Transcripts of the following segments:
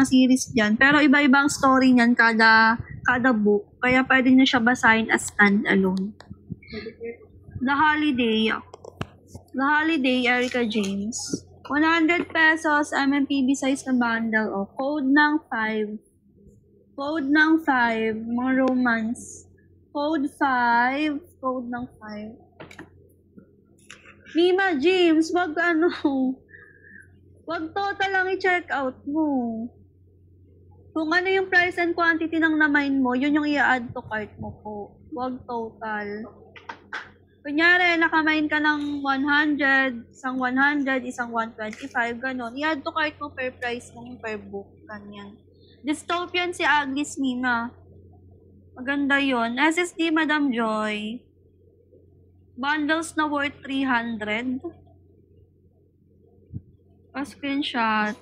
series dyan. Pero iba-ibang story niyan kada book. Kaya pwede nyo siya basahin as stand-alone. The Holiday, Erica James. 100 pesos, MMPB size na bundle. O, code ng 5. Code ng 5. Mga romance. Code 5. Code ng 5. Mima James, wag total lang i-check out mo. Kung ano yung price and quantity ng na-mine mo, yun yung i-add to cart mo po. Wag total. Kunyari, nakamine ka ng 100, isang 100, isang 125, ganon. I-add to cart mo per price mong per book. Ganyan. Dystopian si Agnes Mima. Maganda yun. SSD Madam Joy. Bundles na worth 300. Pa-screenshot.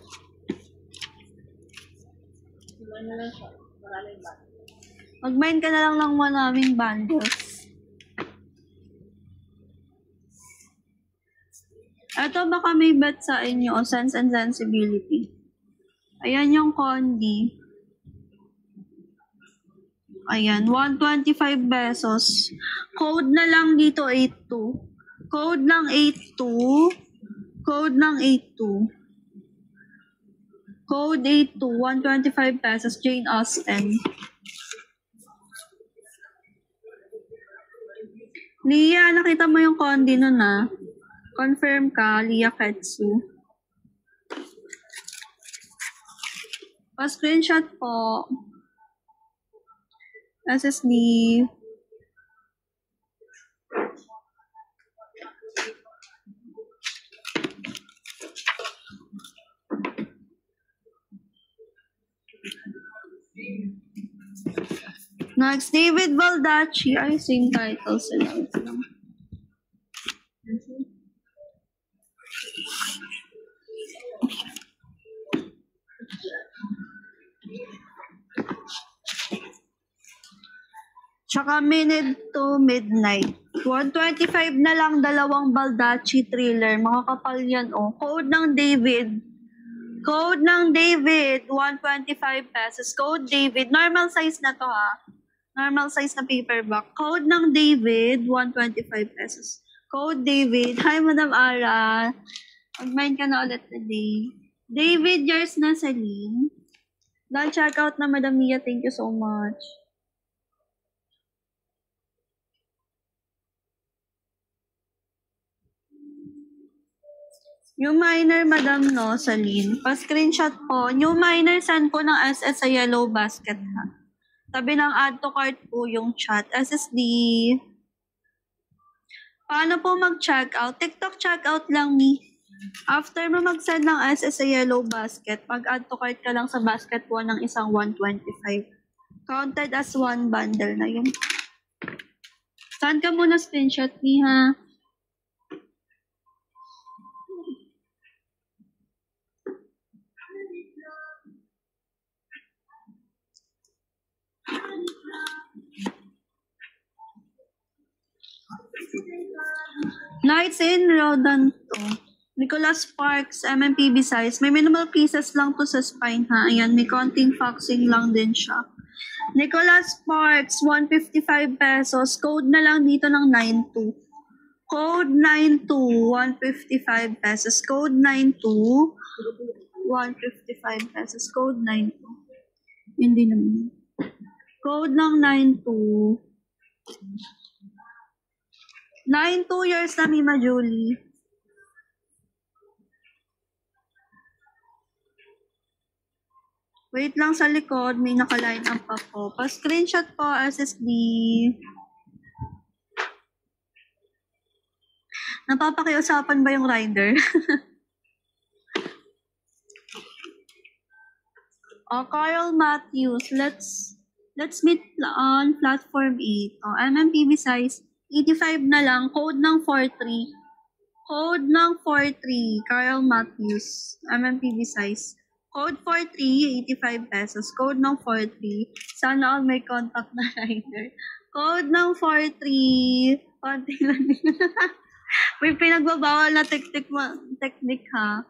Mag-mine ka na lang ng maraming bundles. Ito baka may bet sa inyo, Sense and Sensibility. Ayan yung Condi. Ayan, 125 pesos. Code na lang dito, 82. Code ng 82. Code ng 82. Code 82, 125 pesos, Jane Austen. Lia, nakita mo yung Condi nun ah. Confirm ka, Lia Ketsu. Pa-screenshot po. SSD. Next, David Baldacci. Ay, same title sila. Tsaka Minute to Midnight. 125 na lang, dalawang Baldacci thriller. Makakapal yan, oh. Code ng David. Code ng David, 125 pesos. Code David. Normal size na to, ha. Normal size na paperback. Code ng David, 125 pesos. Code David. Hi, Madam Ara. Mag-mine ka na ulit today. David, yours na, Celine. Dahil check out na, Madam Mia. Thank you so much. New Miner, Madam no, Celine. Pa-screenshot po. New Miner, send po ng SS sa yellow basket, ha. Tabi ng add to cart po yung chat. SSD. Paano po mag-check out? TikTok check out lang, Mi. After mo mag-send ng SS sa yellow basket, pag-add to cart ka lang sa basket po ng isang 125. Counted as one bundle na yun. Saan ka muna screenshot, Mi, ha? Nights in Rodanto. Nicholas Sparks, MMPB size. May minimal pieces lang to sa spine, ha? Ayan, may konting foxing lang din siya. Nicholas Sparks, 155 pesos. Code na lang dito ng 92. Code 92, 155 pesos. Code 92, 155 pesos. Code 92. Hindi naman. Code ng 92. 2 years na, Mima Julie. Wait lang sa likod, may naka-line up pa po. Pa-screenshot po, SSD. Napapakiusapan ba yung rider? Oh, Carl Matthews, let's meet on platform 8. Oh, MMPB size 85 na lang, code ng 43. Code ng 43, Carl Matthews, MMPB size. Code 43, 85 pesos. Code ng 43. Sana all may contact na rider. Code ng 43. Konti lang din. May pinagbabawal na technique ha.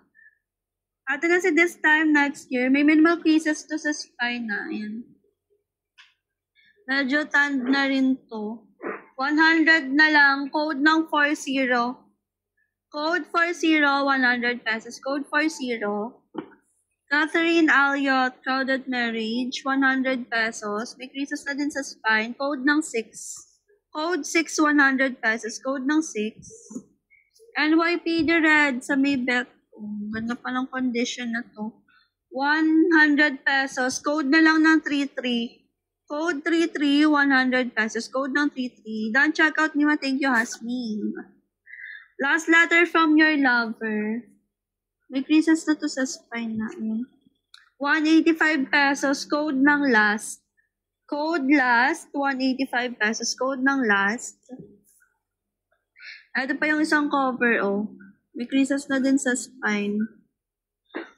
Ate kasi this time next year, may minimal cases to sa spine na. Ayan. Medyo tanned na rin to. 100 na lang. Code ng 40. Code 40, 100 pesos. Code 40. Catherine Aliot, Crowded Marriage, 100 pesos. May creases na din sa spine. Code ng 6. Code 6, 100 pesos. Code ng 6. NYPD Red sa Maybeth. Ganda pa ng condition na to. 100 pesos. Code na lang ng 33. Code 33, 100 pesos. Code ng 33. Done checkout niyo. Thank you, Hasmin. Last letter from your lover. May creases na to sa spine na. 185 pesos. Code ng last. Code last. 185 pesos. Code ng last. Ito pa yung isang cover, oh. May creases na din sa spine.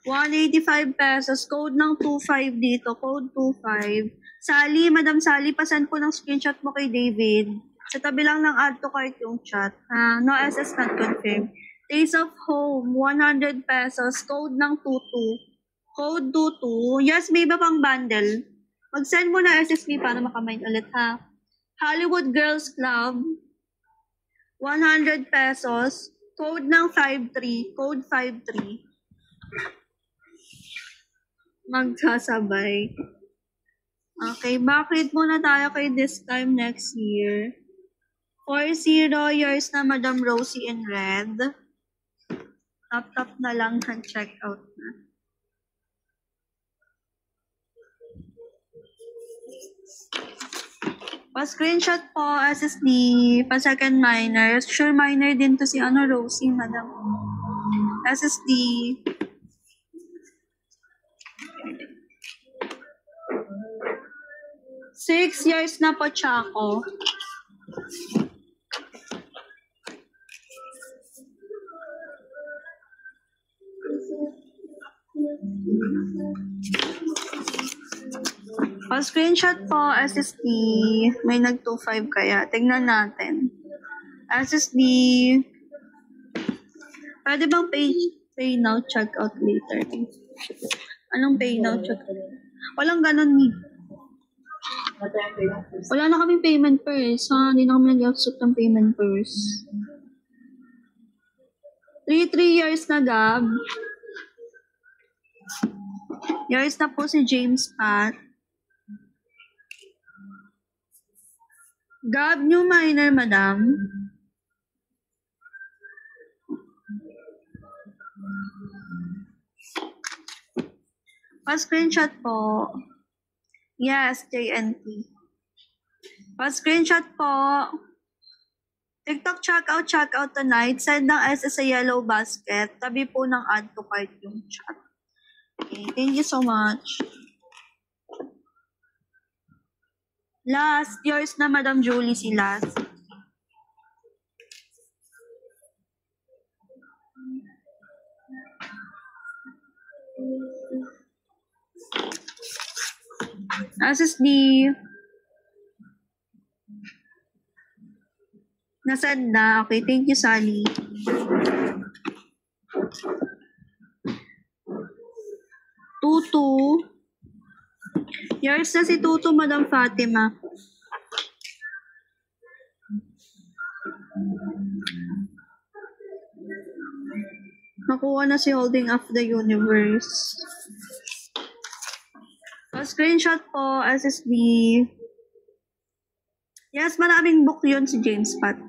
185 pesos. Code ng 25 dito. Code 25. Sally, Madam Sally, pasend po ng screenshot mo kay David. Sa tabi lang ng add to cart yung chat. No SS not confirmed. Days of Home, 100 pesos. Code ng 22. Code 22. Yes, may iba pang bundle. Mag-send mo na SSB para makamine ulit, ha. Hollywood Girls Club, 100 pesos. Code ng 53. Code 53. Magsasabay. Okay, backread muna tayo kay this time next year. 40 yours na Madam Rosie in red. Tap na lang ang checkout na. Pa-screenshot po, SSD, pa-second minor. Sure minor din to si Rosie, Madam. SSD. Six years na po, Chaco. Pa-screenshot po, SSD. May nag-25 kaya. Tingnan natin. SSD. Pwede bang pay now, check out later? Anong pay now, check out? Walang ganun ni. Wala na kaming payment first. Hindi na kami nag-accept ng payment first. 3 years na, Gab. Years na po si James Pat. Gab, new minor, Madam. Pa-screenshot po. Yes, JNT. Pa-screenshot po. TikTok checkout tonight. Send ng SS sa yellow basket. Tabi po ng add to cart yung chat. Okay, thank you so much. Last, yours na Madam Julie si last. SSD. Nasend na. Okay, thank you, Sally. Tutu. Yours na si Tutu, Madam Fatima. Nakuha na si Holding of the Universe. Screenshot po, SSD. Yes, maraming book yun si James Pat.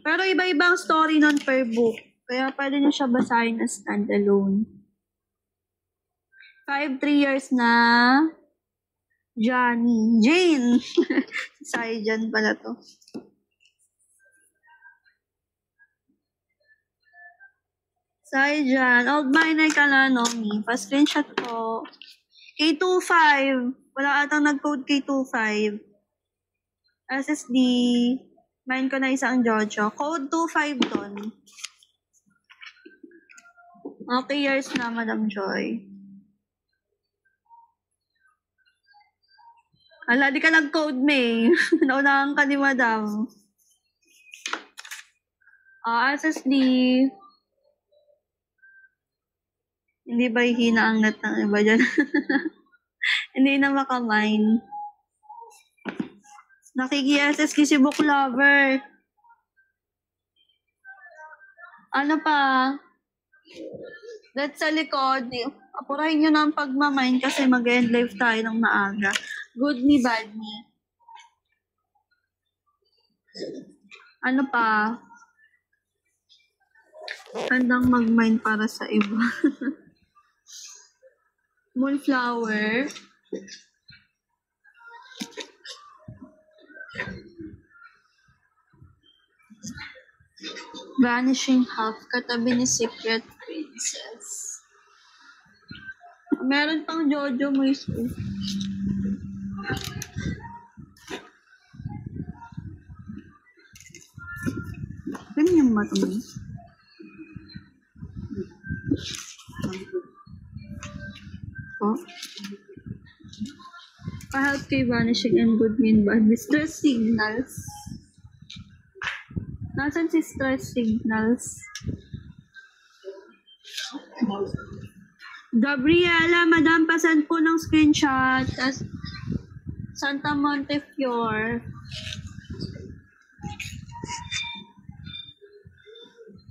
Pero iba-ibang story nun per book. Kaya pwede niyo siya basahin na standalone. 3 years na. Johnny. Jane. Si Jan pala to. Jan. Old minor ka na, Nomi. Pa-screenshot po. K25. Wala atang nag-code K25. SSD. Mine ko na isang Jojo. Code 25 doon. Okay, years na, Madam Joy. Ala, di ka nag-code, May. Naunahan ka ni Madam. SSD. Hindi ba hihina ang net ng iba dyan? Hindi na makamine. Nakiki-SS si book lover. Ano pa? Let's sa likod. Apurahin nyo na ang pagmamine kasi mag-end live tayo ng maaga. Good me, bad me. Ano pa? Handang mag-mine para sa iba. Moonflower. Vanishing Half, katabi ni Secret Princess. Meron pang Jojo Moise. Ganyan ba ito? Oh? Pa-help kay Vanishing and Good Mean Bad. Stress Signals. Nasaan si Stress Signals? Gabriela, madam, pasend po ng screenshot. Santa Montefiore.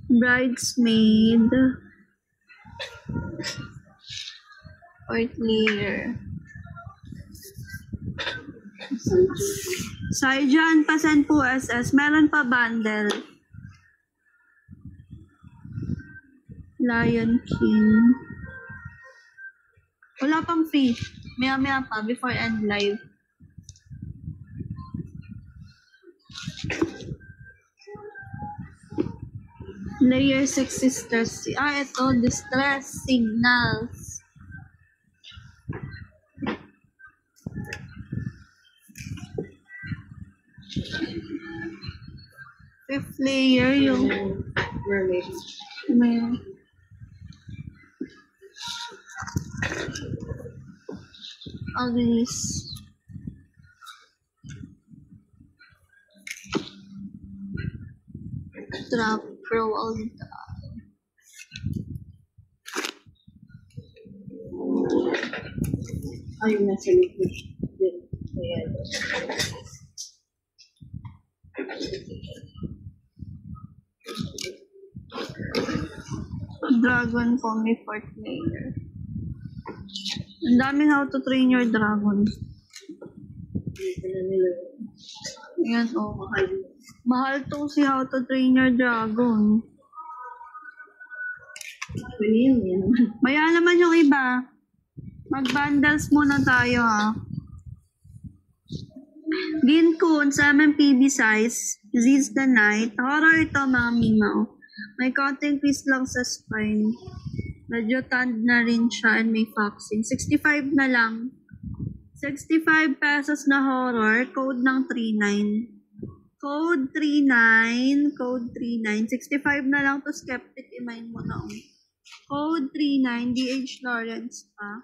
Bridesmaid. Fourth layer. Saijan, pasend po SS. Meron pa bundle. Lion King. Wala pang free. Maya-maya pa before end live. Layer 6 Distress. Ito. Distress Signals. Fifth layer yung mermaid. All these. Trap Pro all the time. Ayun na sa likod din. Ayan. Dragon po may fourth layer. Ang daming how to train your dragon. Ayan o. Mahal tong si how to train your dragon. Maya naman yung iba. Mag-bundles muna tayo ha. Dean Koon sa MMPB size. Ziz the Night. Horror ito mga mimaw. May konting twist lang sa spine. Medyo tanned na rin siya and may foxing. 65 na lang. 65 pesos na horror. Code ng 39. Code 39. Code 39. 65 na lang to skeptic. I-mine mo na. Code 39. DH Lawrence pa.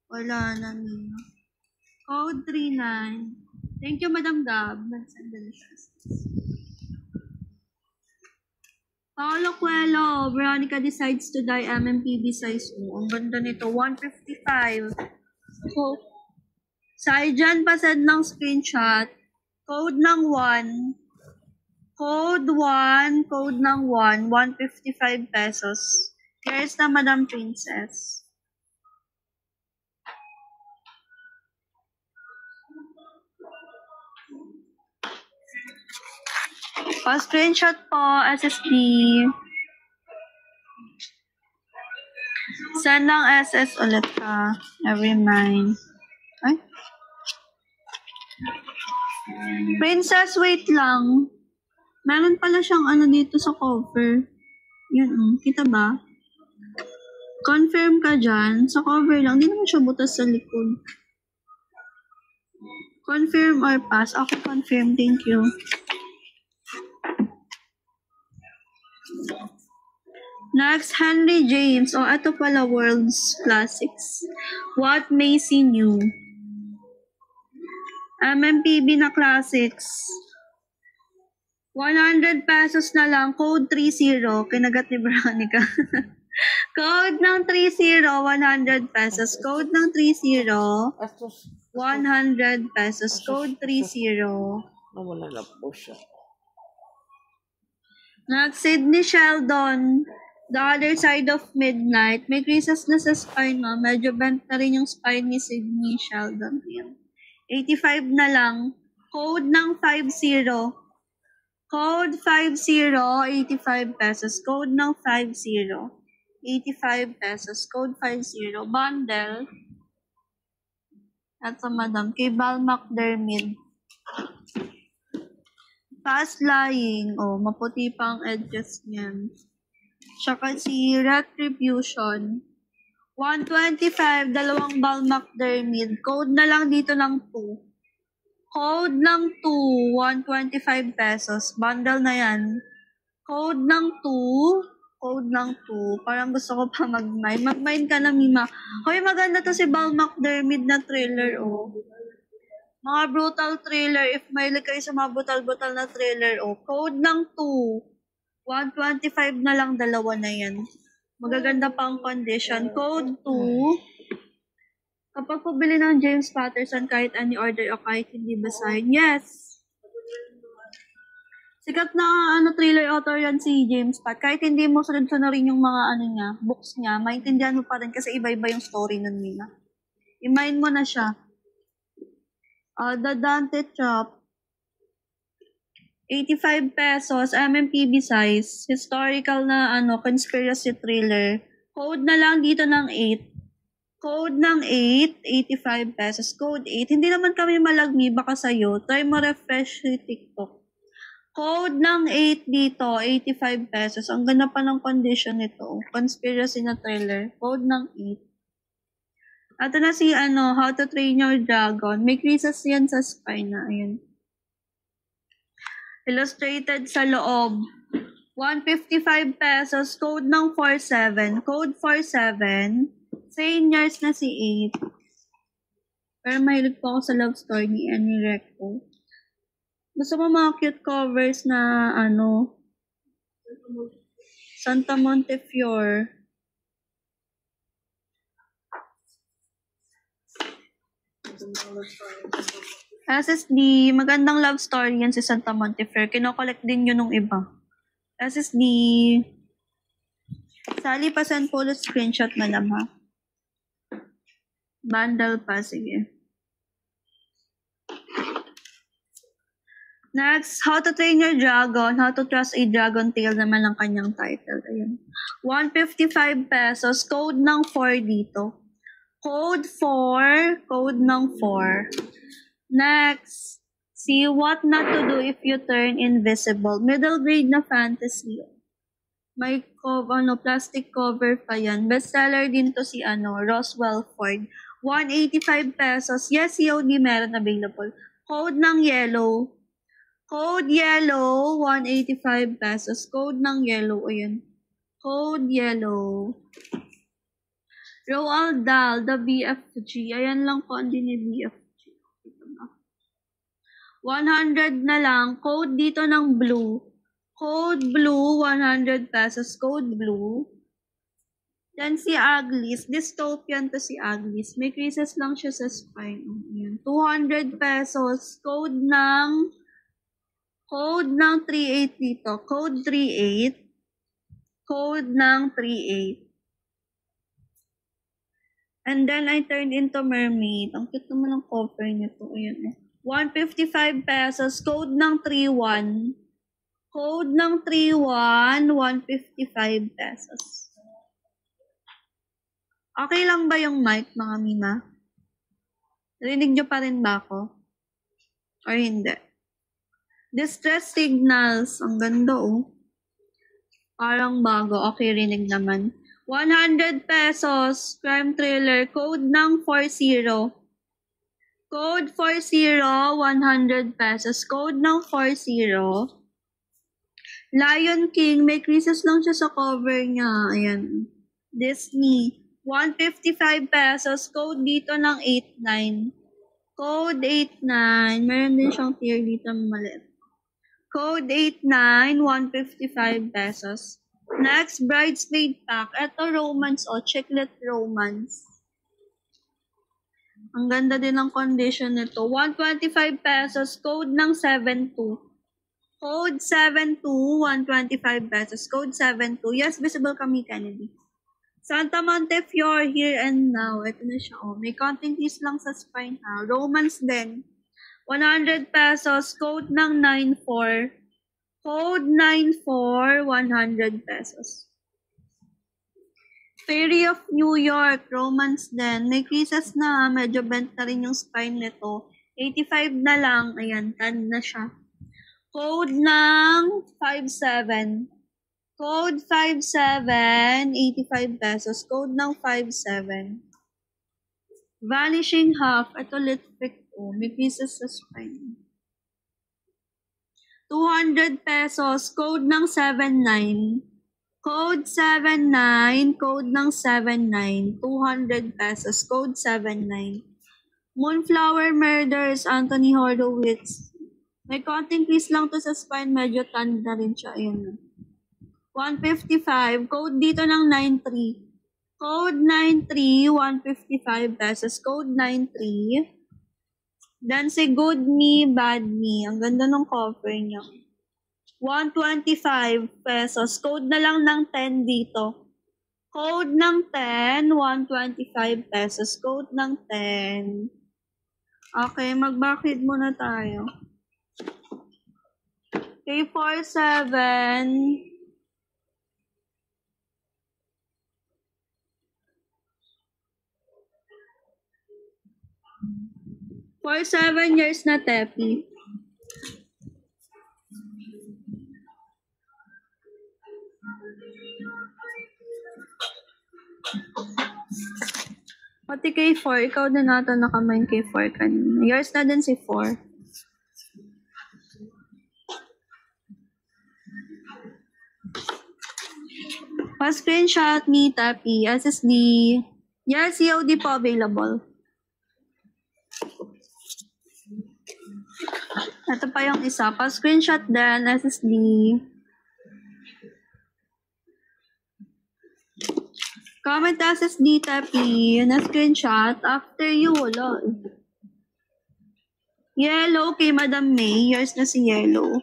Wala na niya. Code 39. Thank you, Madam Gab. Nag-send na siya. Paolo Coelho, Veronica decides to die MMPB size. Ang ganda nito, 155. Saijan, pasend ng screenshot. Code ng 1. Code 1. Code ng 1. 155 pesos. Here's na Madam Princess. Pa-screenshot po, SSD. Send ng SS ulit ka. Every mine. Ay? Princess, wait lang. Meron pala siyang ano dito sa cover. Yun, kita ba? Confirm ka dyan. Sa cover lang. Hindi naman siya butas sa likod. Confirm or pass? Ako confirm. Thank you. Next, Henry James. Ito pala World's Classics. What Macy Knew. MMPB na Classics. 100 pesos na lang. Code 30. Kinagat ni Veronica. Code ng 30, 100 pesos. Code ng 30, Astos. 100 pesos. Code 30. Nawala na po siya. Next, Sydney Sheldon. The Other Side of Midnight. May creases na sa spine mo. Medyo bent na rin yung spine ni Sydney Sheldon. Ayan. 85 na lang. Code ng 50. Code 50, 85 pesos. Code ng 50. 85 pesos. Code 50. Bundle. At sa madam. Kay Val McDermid. Fast lying. Oh, maputi pa ang edges niyan. Tsaka si Retribution. 125, dalawang Val McDermid. Code na lang dito ng 2. Code ng 2, 125 pesos. Bundle na yan. Code ng 2. Code ng 2. Parang gusto ko pa mag-mine. Mag-mine ka na, Mima. Hoy, maganda to si Val McDermid na thriller, oh. Mga brutal thriller. If may kayo sa mga brutal-brutal na thriller, oh. Code ng 2. 125 na lang, dalawa na yan. Magaganda pa ang condition. Code 2. Kapag pabili ng James Patterson, kahit any order o kahit hindi basahin, yes. Sikat na thriller author yan si James Pat. Kahit hindi mo sunod-sunurin yung mga niya, books niya, maintindihan mo pa rin kasi iba-iba yung story nun nila. I-mind mo na siya. The Dante Chop. 85 pesos, MMPB size. Historical na conspiracy thriller. Code na lang dito ng 8. Code ng 8, 85 pesos. Code 8. Hindi naman kami malagmi, baka sa'yo. Try mo refresh si TikTok. Code ng 8 dito, 85 pesos. Ang ganda pa ng condition nito. Conspiracy na thriller. Code ng 8. Ito na si How to Train Your Dragon. May creases yan sa spine na. Ayan. Illustrated sa loob. 155 pesos. Code ng 47. Code 47. Seniors na si 8. Pero mahilig po ako sa love story ni Annie Recco. Gusto mo mga cute covers na Santa Montefiore. SSD, magandang love story yan si Santa Montefiore. Kinokollect din yun nung iba. SSD. Sally, pasend po ulit screenshot na lang ha. Bundle pa, sige. Next, How to Train Your Dragon, How to Trust a Dragon Tale naman ang kanyang title. Ayan. 155 pesos, code ng 4 dito. Code 4, code ng 4. Next, see What Not to Do If You Turn Invisible. Middle grade na fantasy. May plastic cover pa yan. Bestseller din to si Roswell Ford. 185 pesos. Yes, COD meron available. Code ng yellow. Code yellow, 185 pesos. Code ng yellow, ayan. Code yellow. Roald Dahl, The BFG. Ayan lang po ang din ni BFG. 100 na lang. Code dito ng blue. Code blue, 100 pesos. Code blue. Then si Aglis. Dystopian to si Aglis. May creases lang siya sa spine. Ayan. 200 pesos. Code ng 38 dito. Code 38. Code ng 38. And then I turned into mermaid. Ang cute naman ang cover nito. Ayan. 155 pesos. Code ng 31. Code ng 31. 155 pesos. Okay lang ba yung mic, mga Mima? Rinig nyo pa rin ba ako? Or hindi? Distress signals. Ang ganda, oh. Parang bago. Okay, rinig naman. 100 pesos. Crime thriller. Code ng 40. Code 40. 100 pesos. Code ng 40. Lion King. May creases lang siya sa cover niya. Ayan. Disney. 155 pesos. Code dito ng 89. Code 89. Meron din siyang tier dito maliit. Code 89, 155 pesos. Next, bridesmaid pack. Ito, romance o, chiclet romance. Ang ganda din ng condition nito. 125 pesos, code ng 72. Code 72, 125 pesos. Code 72. Yes, visible kami, Kennedy. Santa Montefiore, here and now. Ito na siya. Oh, may konting piece lang sa spine ha. Romance din. 100 pesos. Code ng 94. Code 94, 100 pesos. Fairy of New York, romance din. May creases na, medyo bent na rin yung spine nito. 85 na lang. Ayan, tan na siya. Code ng 57. Code 57, 85 pesos. Code ng 57. Vanishing half. Ito litfic ko. May pieces sa spine. 200 pesos. Code ng 79. Code 79. Code ng 79. 200 pesos. Code 79. Moonflower Murders. Anthony Horowitz. May konting piece lang to sa spine. Medyo tan na rin siya. Ayan. 155. Code dito ng 93. Code 93, 155 pesos. Code 93. Then si Good Me, Bad Me. Ang ganda ng cover niya. 125 pesos. Code na lang ng 10 dito. Code ng 10, 125 pesos. Code ng 10. Okay, mag-backread muna tayo. K47. 7 years na, Tepi. Pati K4, ikaw na nato nakamain K4 kanina. Yours na din si 4. Pa-screenshot ni Tepi, SSD. Yes, COD po available. Ito pa yung isa. Pa-screenshot din, SSD. Comment SSD, Tepi. Na-screenshot. After you, wala. Yellow kay Madam May. Yours na si Yellow.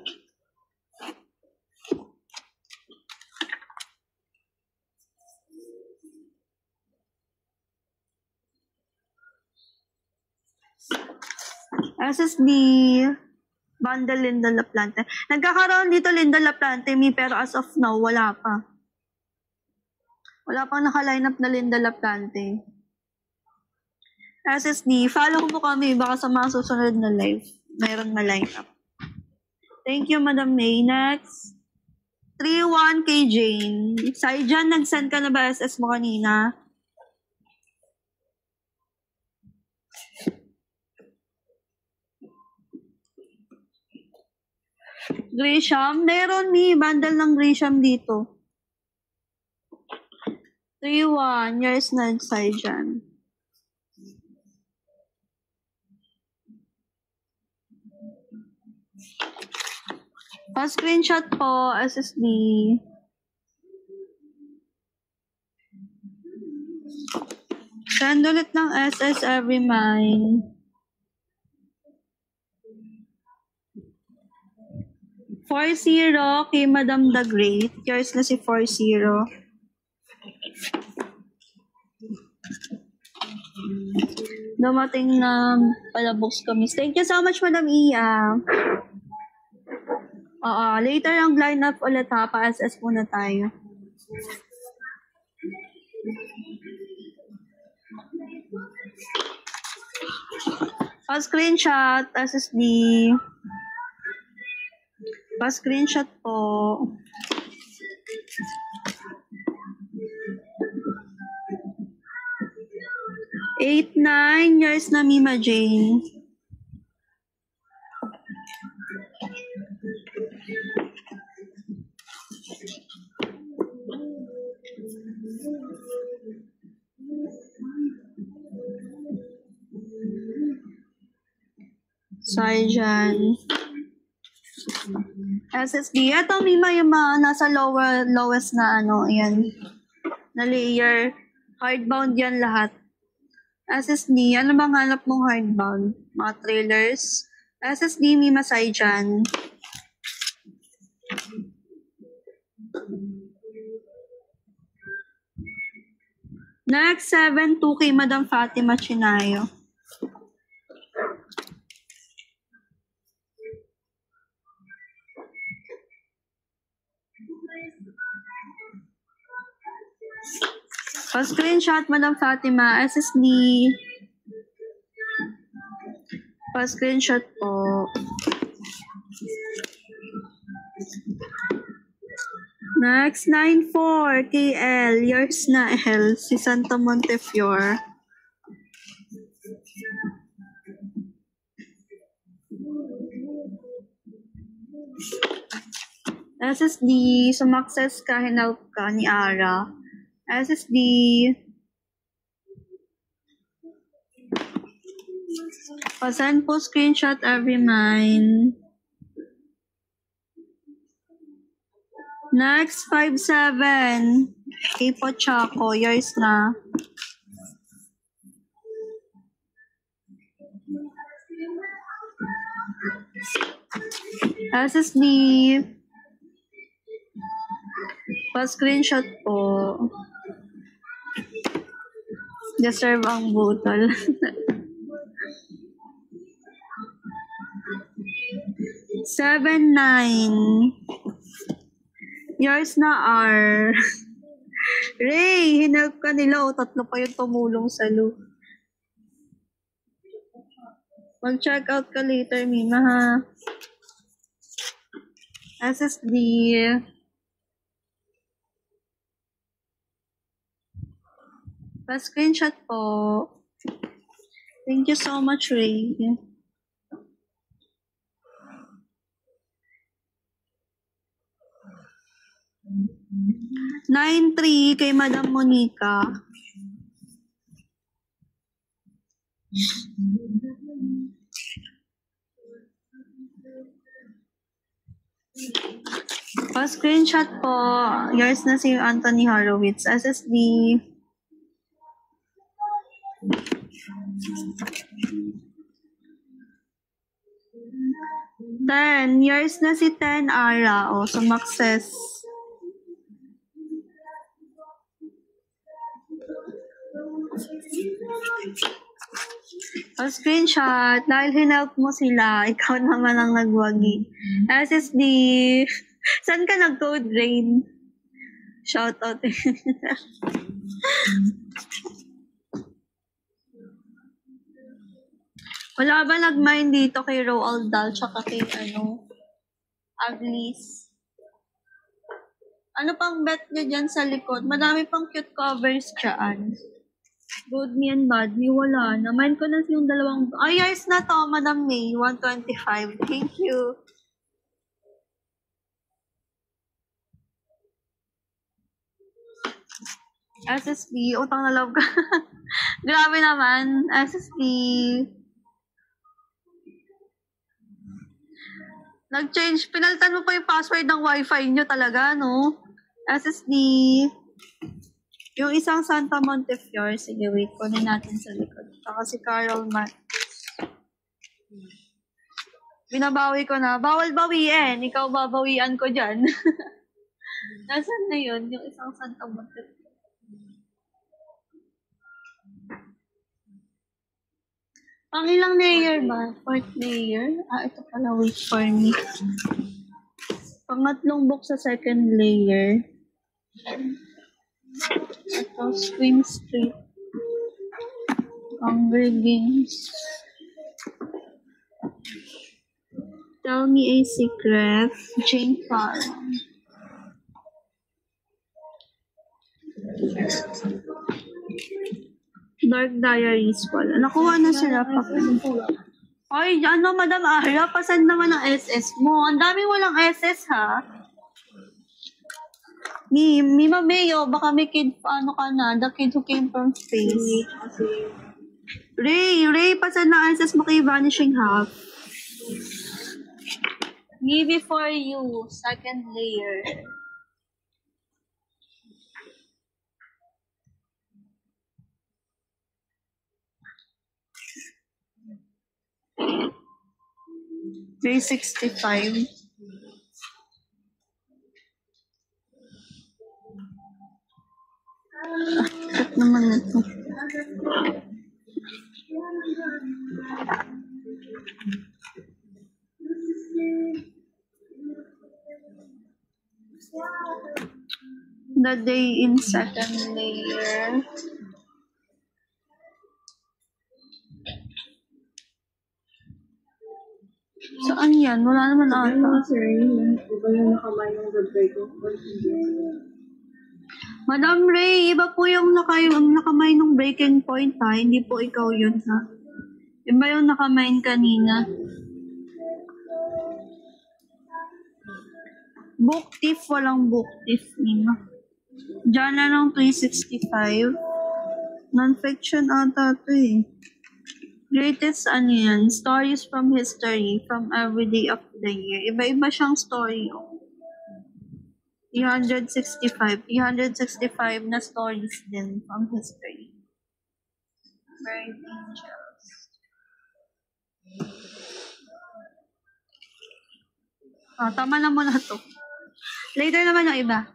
SSD. Bundle Linda Laplante. Nagkakaroon dito Linda Laplante, pero as of now, wala pa. Wala pang naka-line up na Linda Laplante. SSD, follow ko po kami, baka sa mga susunod na live, mayroon na line up. Thank you, Madam May. Next. 31 kay Jane. Saijan, nag-send ka na ba SS mo kanina? Grisham, meron bundle ng Grisham dito. 3-1, yours na Saijan. Pa-screenshot po, SSD. Send ulit ng SS every mine. 4-0 kay Madam the Great. Yours na si 4-0. Dumating na palabok kami. Thank you so much, Madam Iya. Later ang line up ulit ha. Pa-SS muna tayo. Pa-screenshot, SSD. Pa-screenshot po. Eight, 9 years na Mima Jane. Saijan. SSD. Ito, Mima, yung mga nasa lowest na ano, ayan, na layer. Hardbound yan lahat. SSD, ano bang hanap mong hardbound? Mga trailers. SSD, Mima Saijan. Next, 7-2 kay Madam Fatima Chinayo. Pa-screenshot, Madam Fatima, SSD. Pa-screenshot po. Next, 9-4, KL. Yours na, L. Si Santa Montefiore. SSD, sumakses ka, hinalp ka ni Ara. SSD. Pasend po screenshot every mine. Next, 5-7. Ipo Chaco, yours na. SSD. Pa-screenshot po. Deserve ang butol. Seven, 9. Yours na R. Ray, hinelp ka nila o tatlo pa yung tumulong sa lo. Mag-check out ka later, Mima, ha? SSD. Pa-screenshot po. Thank you so much, Ray. Nine, 3 kay Madam Monica. Pa-screenshot po. Yours na si Anthony Horowitz. SSD. Ten. Yours na si 10, Ara. O, sumakses. Pa-screenshot. Dahil hinelp mo sila, ikaw naman ang nagwagi. SSD. Saan ka nag-code, Rain? Shoutout. Wala ba nag-mine dito kay Roald Dahl tsaka kay Aglis? Ano pang bet nyo dyan sa likod? Madami pang cute covers dyan. Good me and bad me, wala na. Mine ko na yung dalawang... Ay, yours na to, Madam May. 125. Thank you. SSD. Utang na love ka. Grabe naman. SSD. Nag-change. Pinalitan mo pa yung password ng wifi nyo talaga, no? SSD. Yung isang Santa Montefiore. Sige, wait. Kunin natin sa likod. Saka si Carol Matt. Binabawi ko na. Bawal bawiin. Ikaw babawian ko dyan. Nasaan na yun? Yung isang Santa Montefiore. Pang ilang layer ba? Fourth layer? Ito pala. Wait for me. Pangatlong book sa second layer. Ito, Swim Street. Hunger Games. Tell Me a Secret. Jane Farrow. Dark Diaries pala. Nakuha na sila pa. Ay, Madam Ara, pasend naman ang SS mo. Ang dami walang SS, ha? Mima Mayo, baka may kid, ka na, the kid who came from space. Ray, pasend na SS mo kay Vanishing Half. Me Before You, second layer. $365. Cut naman ito. The Day in second layer. Saan yan? Wala naman Sabi ata. mo, sir, yun. Iba yung nakamay ng gabay ko. Madam Ray, iba po yung nakamay ng breaking point ha. Hindi po ikaw yun ha. Iba yung nakamain kanina. Book thief, walang book thief. Nina. Diyan na ng 365. Non-fiction ata ito eh. Greatest ano yan, stories from history, from every day of the year. Iba-iba siyang story. Oh. 365. 365 na stories din from history. Very dangerous. Oh, tama na muna to. Later naman yung iba.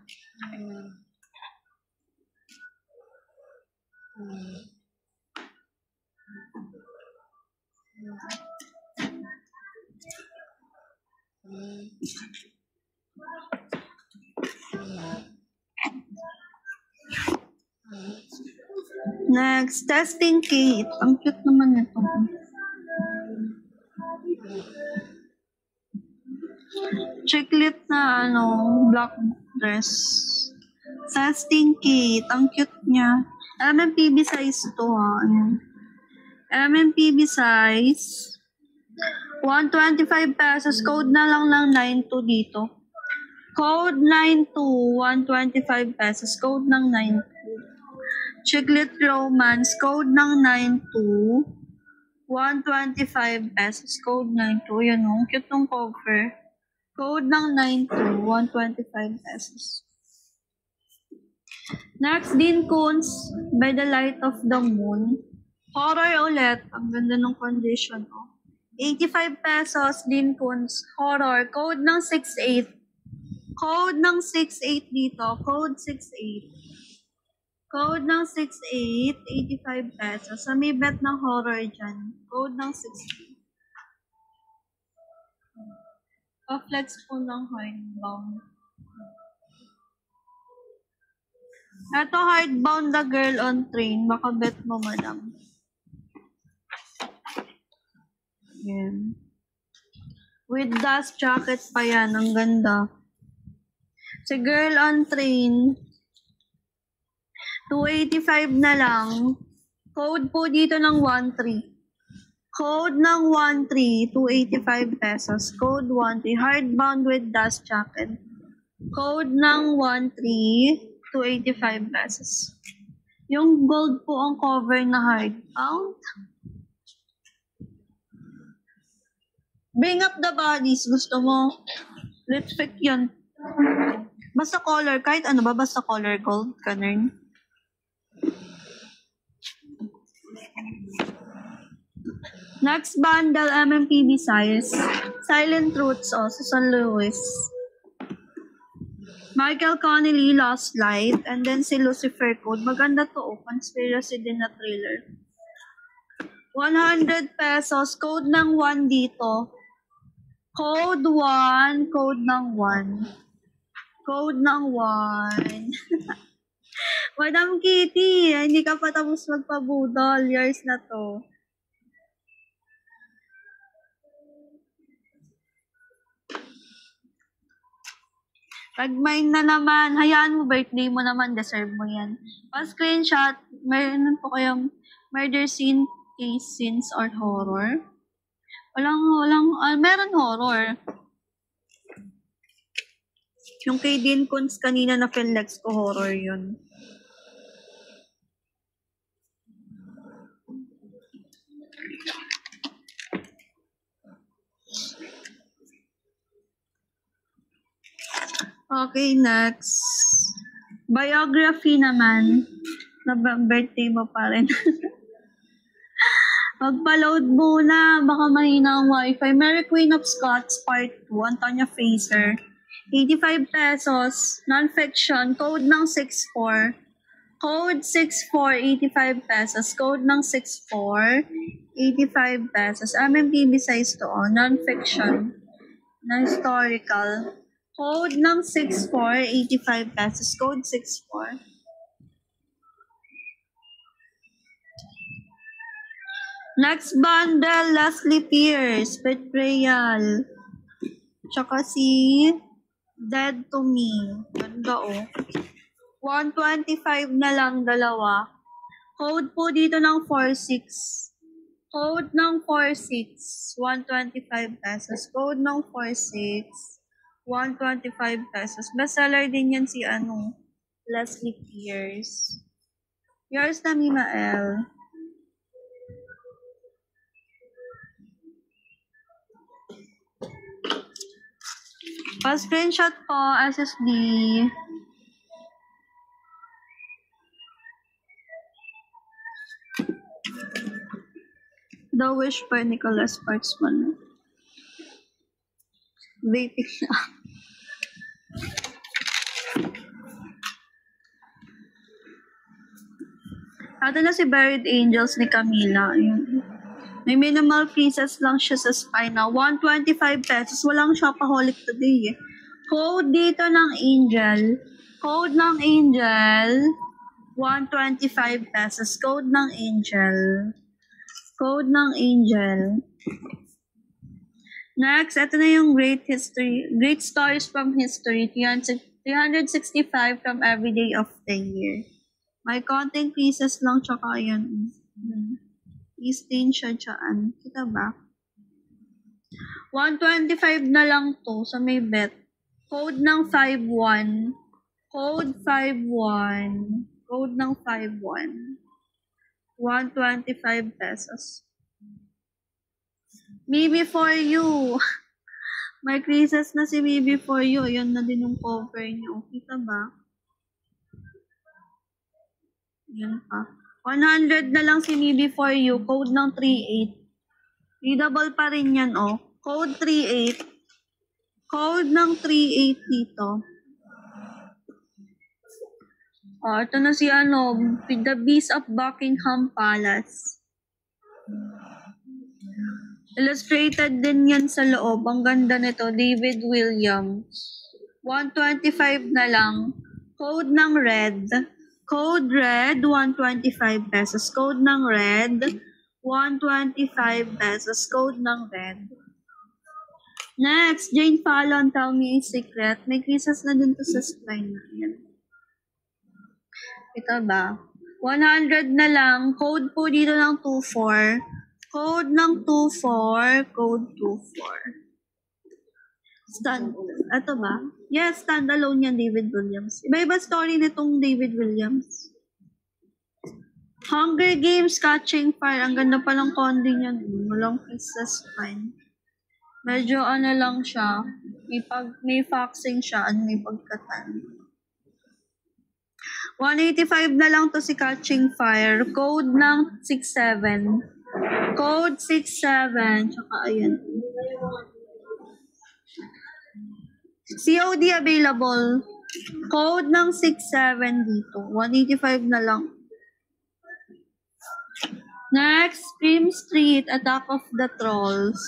Next, testing kit. Ang cute naman ito. Chiclet na black dress. Testing kit. Ang cute niya. MMPB size to ha. Ayan. MMPB size. 125 pesos. Code na lang ng 92 dito. Code 92. 125 pesos. Code ng 92. Chiclet Romance. Code ng 92. 125 pesos. Code 92. Yan o. Cute ng cover. Code ng 92. 125 pesos. Next, Dean Koontz, By the Light of the Moon. Horror ulit. Ang ganda ng condition. Oh. 85 pesos, Dean Koontz. Horror. Code ng 68. Code ng 68 dito. Code 68. Code ng 68. 85 pesos. Sa may bet ng horror dyan. Code ng 68. Pa-flex po ng hardbound. Ito hardbound The Girl on Train. Baka bet mo, madam. Yan. With dust jacket pa yan. Ang ganda. Si Girl on Train. 285 na lang. Code po dito ng 13. Code ng 13. 285 pesos. Code 13. Hardbound with dust jacket. Code ng 13. 285 pesos. Yung gold po ang cover na hardbound. Bring up the bodies. Gusto mo? Let's pick yun. Basta color. Kahit ano ba? Basta color gold. Ganun. Next bundle, MMPB size. Silent Roots. Susan Lewis. Michael Connelly, Lost Light, and then si Lucifer Code. Maganda to, conspiracy din na thriller. 100 pesos, code ng 1 dito. Code 1, code ng 1. Code ng 1. Madam Kitty, hindi ka pa tapos magpabudol. Yours na to. Pag-mine na naman, hayaan mo, birthday mo naman, deserve mo yan. Pa-screenshot, meron po kayong murder scene, case scenes, or horror? Meron horror. Yung kay Dean Koontz kanina na Finlex ko, horror yun. Okay, next. Biography naman. Birthday mo pa rin. Magpa-load muna. Baka mahina ang wifi. Mary Queen of Scots Part 2. Antonia Fraser. 85 pesos. Non-fiction. Code ng 64. Code 64, 85 pesos. Code ng 64, 85 pesos. MMTV size to, oh. Non-fiction. Non-historical. Code ng 64, 85 pesos. Code 64. Next bundle, Leslie Pierce, Betrayal. Tsaka si Dead to Me. Ganda, oh. 125 na lang, dalawa. Code po dito ng 46. Code ng 46, 125 pesos. Code ng 46, 125 pesos. Bestseller din yan si Leslie Pierce. Yours na, Mima L. Pa-screenshot po, SSD. The Wish by Nicholas Sparksman. Vaping siya. Ito na si Buried Angels ni Camila. Ayun. May minimal pieces lang siya sa spine na 125 pesos. Walang shopaholic today eh. Code dito ng Angel. Code ng Angel. 125 pesos. Code ng Angel. Code ng Angel. Next, ito na yung Great Stories from History. 365 from every day of the year. May konting pieces lang, tsaka yun. I-stain siya dyan. Kita ba? 125 na lang to sa may bet. Code ng 51. Code 51. Code ng 51. 125 pesos. Me Before You. May creases na si Me Before You. Yun na din yung cover niyo. Kita ba? Yan pa. 100 na lang si Me Before You. Code ng 38. Readable pa rin yan, oh. Code 38. Code ng 38 dito. Oh, ito na si The Beast of Buckingham Palace. Illustrated din yan sa loob. Ang ganda nito. David Williams. 125 na lang. Code ng red. Code red, 125 pesos. Code ng red, 125 pesos. Code ng red. Next, Jane Fallon, Tell Me a Secret. May creases na din to sa spine na yan. Ito ba? 100 na lang. Code po dito ng 24. Code ng 24. Code 24. Ito ba? Yes, standalone yan, David Williams. Iba-iba story nitong David Williams. Hunger Games, Catching Fire. Ang ganda palang kondi niyan. Walang pieces fine. Medyo lang siya. May faxing siya at may pagkatan. 185 na lang to si Catching Fire. Code ng 67. Code 67. Tsaka ayan. COD available. Code ng 67 dito. 185 na lang. Next, Scream Street, Attack of the Trolls.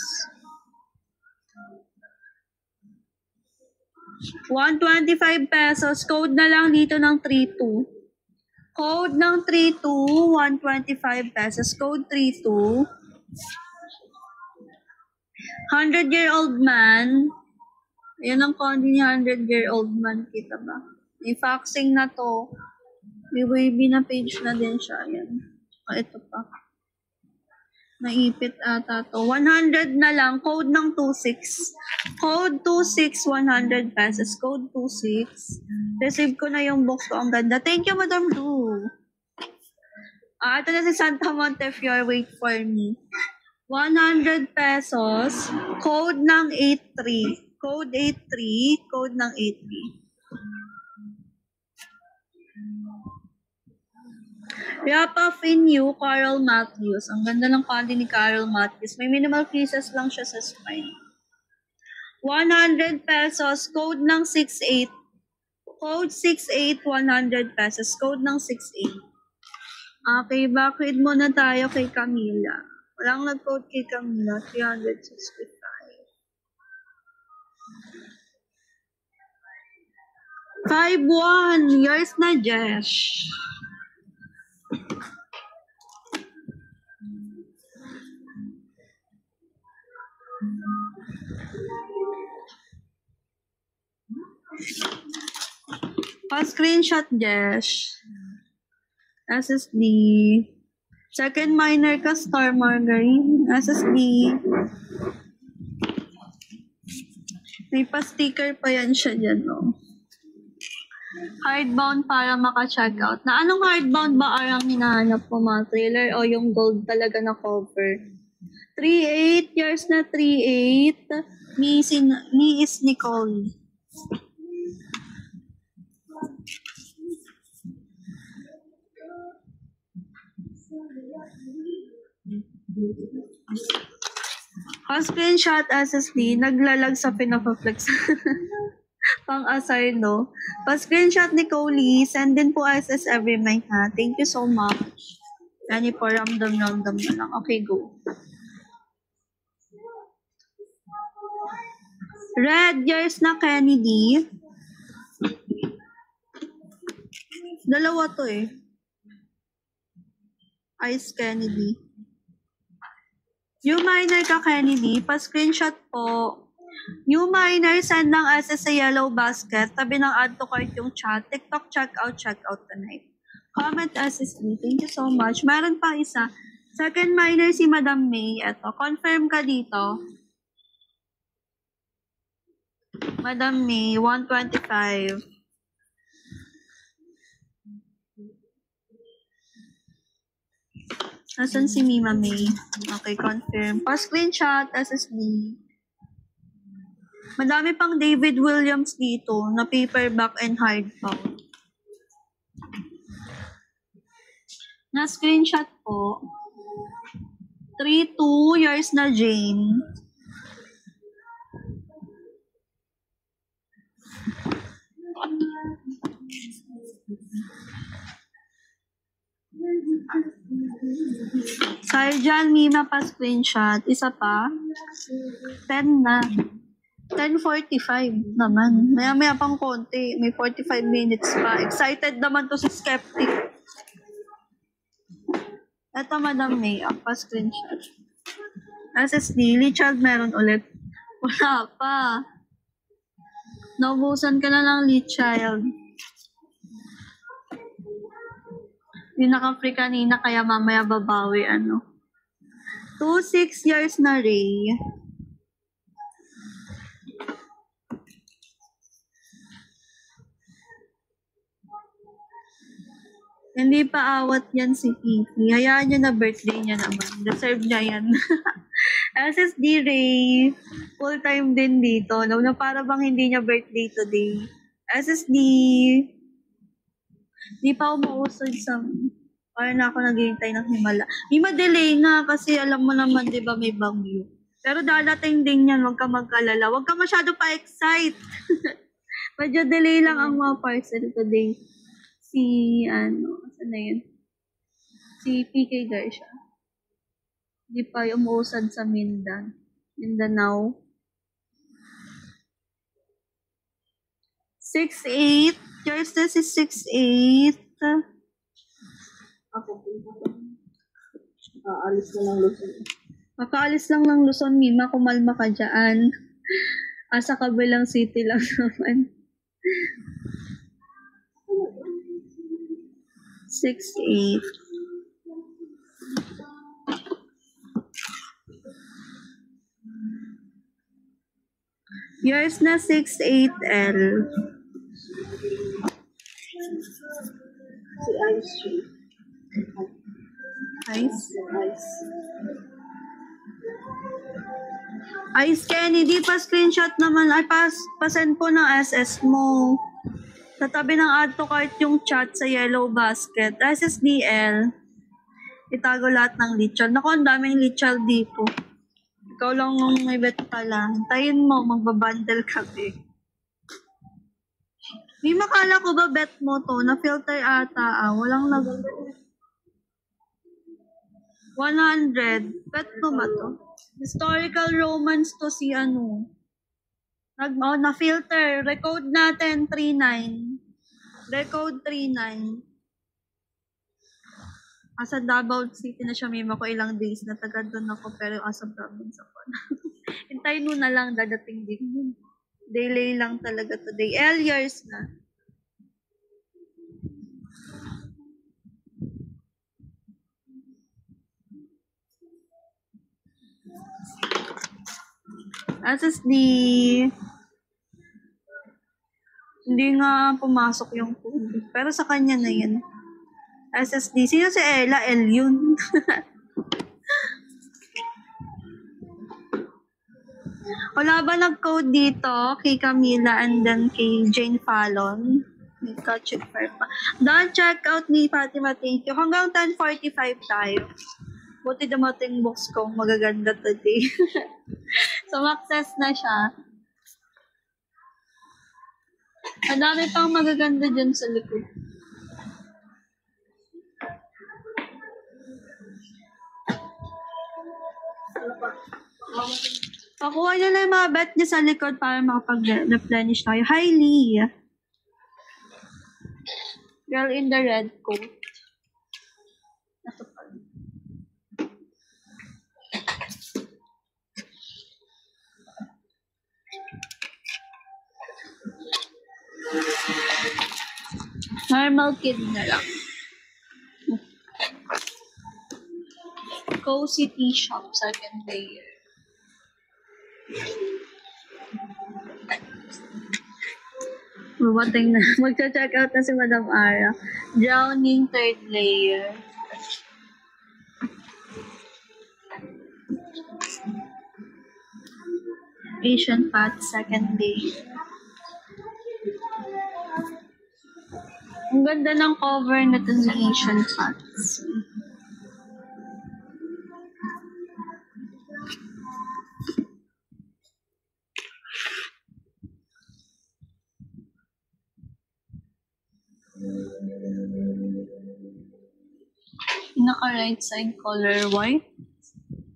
125 pesos. Code na lang dito ng 32. Code ng 32, 125 pesos. Code 32. 100-year-old man. Ayan ang kondi niya, 100-year-old man. Kita ba? May faxing na to. May wavy na page na din siya. Ayan. Ito pa. Naipit ata to. 100 na lang. Code ng 26. Code 26, 100 pesos. Code 26. Receive ko na yung box ko. Ang ganda. Thank you, Madam Lou. Ito na si Santa Montefiore. Wait for me. 100 pesos. Code ng 83. Code 83. Code ng 83. Wrap Up in You, Carl Matthews. Ang ganda ng kanti ni Carl Matthews. May minimal creases lang siya sa spine. 100 pesos. Code ng 68. Code 68, 100 pesos. Code ng 68. Okay, back-read muna tayo kay Camila. Walang nag-code kay Camila. 365. 5-1. Yours na, Jesh. Pa-screenshot, Jesh. SSD. Second minor ka, Star Margarine. SSD. May pa-sticker pa yan siya dyan, no? Hardbound para maka-checkout. Na anong hardbound ba ang hinahanap mo, mga trailer? O yung gold talaga na cover? 3-8. Yours na 3-8. Me is Nicole. Pa-screenshot SSD, naglalag sa pinapaflex. Pang-assign, no? Pa-screenshot ni Coley, send din po SS every month, ha? Thank you so much. Yani po, random na lang. Okay, go. Red, yours na Kennedy. Dalawa to eh. Ice Kennedy. Yung minor ka, Kennedy, pa-screenshot po. New minor, send ng SS sa yellow basket. Tabi ng add to cart yung chat. TikTok, checkout tonight. Comment SSD. Thank you so much. Meron pa isa. Second minor si Madam May. Eto, confirm ka dito. Madam May, 125. Nasaan si Mima May? Okay, confirm. Pa-screenshot, SSD. Madami pang David Williams dito na paperback and hardbound. Na screenshot po. 3-2, yours na Jane. Sarjan, Mima pa screenshot. Isa pa. 10 na. 10:45 naman. Maya-maya pang konti. May 45 minutes pa. Excited naman to si Skeptic. Ito, Madam May. Pa-screenshot. SSD. Lee-child meron ulit. Wala pa. Naubusan ka na ng Lee-child. Yung naka-free kanina, kaya mamaya babawi, 2-6 years na Ray. Hindi pa awat yan si Kiki. Hayaan nyo na birthday niya naman. Deserve niya yan. SSD Ray. Full time din dito. Na para bang hindi niya birthday today. SSD. Di pa umuusod sa... Parang na ako naghihintay ng himala. May ma-delay na kasi alam mo naman, di ba, may bagyo. Pero dadating din yan. Huwag ka mag-alala. Huwag ka masyado pa-excite. Medyo delay lang ang mga parcel today. Saan na yun? Si PK Garcia. Di pa umuusad sa Mindanao. 6-8. Yours na si 6-8. Ako po. Aalis na lang Luzon. Makaalis lang ng Luzon, Mima. Kumalma ka dyan. Sa kabilang city lang naman. 6-8. Yours na 6-8L. Si Ice. Ice? Ice. Ice Kennedy, pa-screenshot naman. Ay, pa-send po ng SS mo. Sa tabi ng add to cart yung chat sa yellow basket. SSDL. Itago lahat ng lechon. Naku, ang daming lechon dito. Ikaw lang nung may bet pala. Hintayin mo, magbabundle kami. May makala ko ba bet mo to? Na-filter ata. Walang nag... 100. Bet mo ba to? Historical romance to si ano. Na-filter. Recode natin 39. Recode 39. Asa Davao City na siya, mima ko ilang days na taga doon ako, pero asa province ako na. Hintayin mo na lang, dadating din yun. Delay lang talaga today. Years na. SSD. Hindi nga pumasok yung code. Pero sa kanya na yun. SSD. Sino si Ella? L yun. Wala ba nag-code dito kay Camila and then kay Jane Fallon? May ka-check pa. Don't check out ni Fatima. Thank you. Hanggang 10:45 tayo. Buti dumating box ko. Magaganda today. So, access na siya. Ang dami pang magaganda dyan sa likod. Pakuha niya lang yung mga bet niya sa likod para makapag-replenish tayo. Hi, Lee! Girl in the red coat. Ito pa. Normal kid na lang. Cozy Tea Shop, second layer. Mabating na. Magcha-check out na si Madam Ara. Drowning, third layer. Asian Path, second layer. Ang ganda ng cover na to sa Asian Paths. Pinaka-right side color white.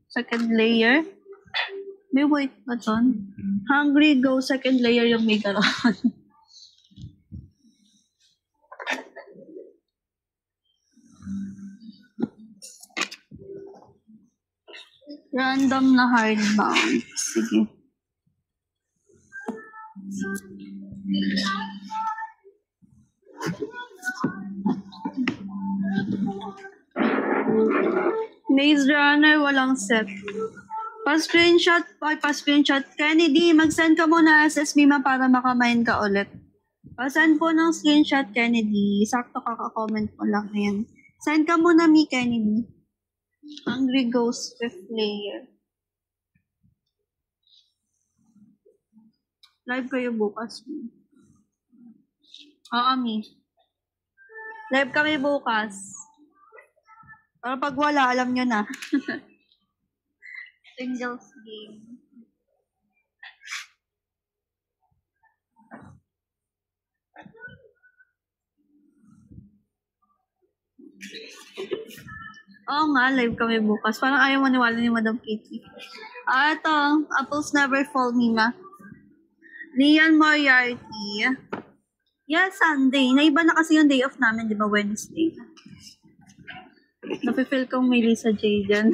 Second layer. May white ba ton? Hungry Go, second layer yung may garon. Random na hardbound. Sige. Maze Runner, walang set. Pa-screenshot. Kennedy, mag-send ka muna SS Mima para makamine ka ulit. Pa-send po ng screenshot, Kennedy. Sakto kaka-comment mo lang yan. Send ka muna, Mi Kennedy. Hungry Ghost fifth layer. Live kayo bukas, Mi. Oo, Mi. Live kami bukas. Pero pag wala, alam nyo na. Singles game. Oo nga, live kami bukas. Parang ayaw maniwala ni Madam Kitty. Ito. Apples never fall, Mima. Lian Moriarty. Yeah, Sunday. Naiba na kasi yung day off namin, di ba? Wednesday. Napifeel kong may Lisa J dyan.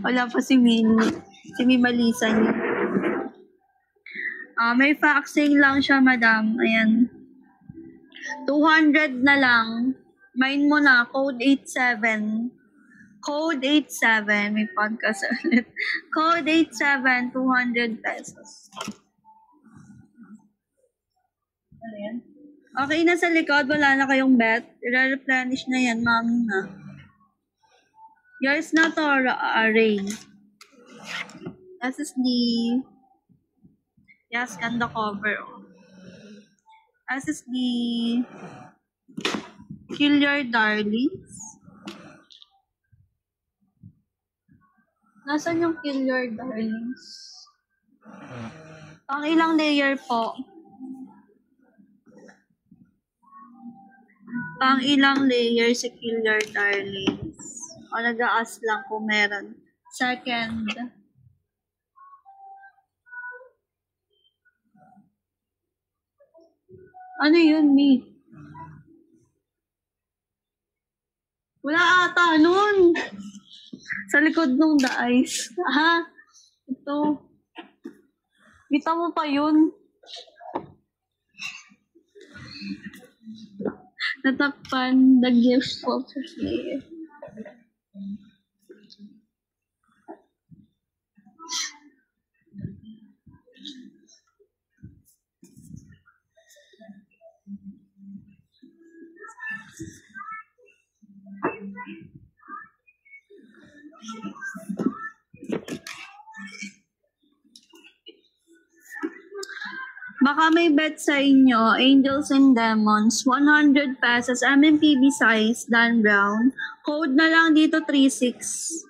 Wala pa si Mimi. Si Mima Lisa niya. May faxing lang siya, madam. Ayan. 200 na lang. Mine mo na. Code 87. Code 87. May podcast ulit. Code 87. 200 pesos. Ayan. Okay na sa likod. Wala na kayong bet. I-replenish na yan. Mami na. Yours na to, Ray. SSD. Yes, ganda cover. SSD. Kill Your Darlings. Nasaan yung Kill Your Darlings? Pang ilang layer po? Pang ilang layer si Kill Your Darlings? O nag-a-ask lang kung meron. Second. Ano yun, Mi? Wala ata nun. Sa likod nung The Ice. Aha. Ito. Kita mo pa yun. Natakpan the gift of the player. Baka may bet sa inyo, Angels and Demons, 100 pesos, MMPB size, Dan Brown. Code na lang dito, 36.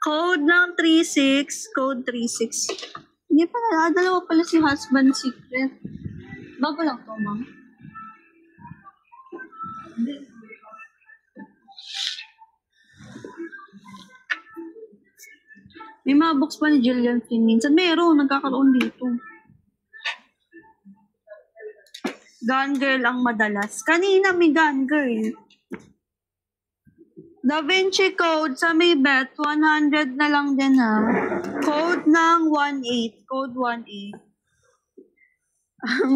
Code ng 36, code 36. Hindi pala, dalawa pala si Husband Secret. Bago lang to, ma'am. May mga box pa ni Jillian Flynn. Minsan meron, nagkakaroon dito. Gun Girl ang madalas. Kanina may Gun Girl. Da Vinci Code sa may bet, 100 na lang din ha. Code ng 18. Code 18.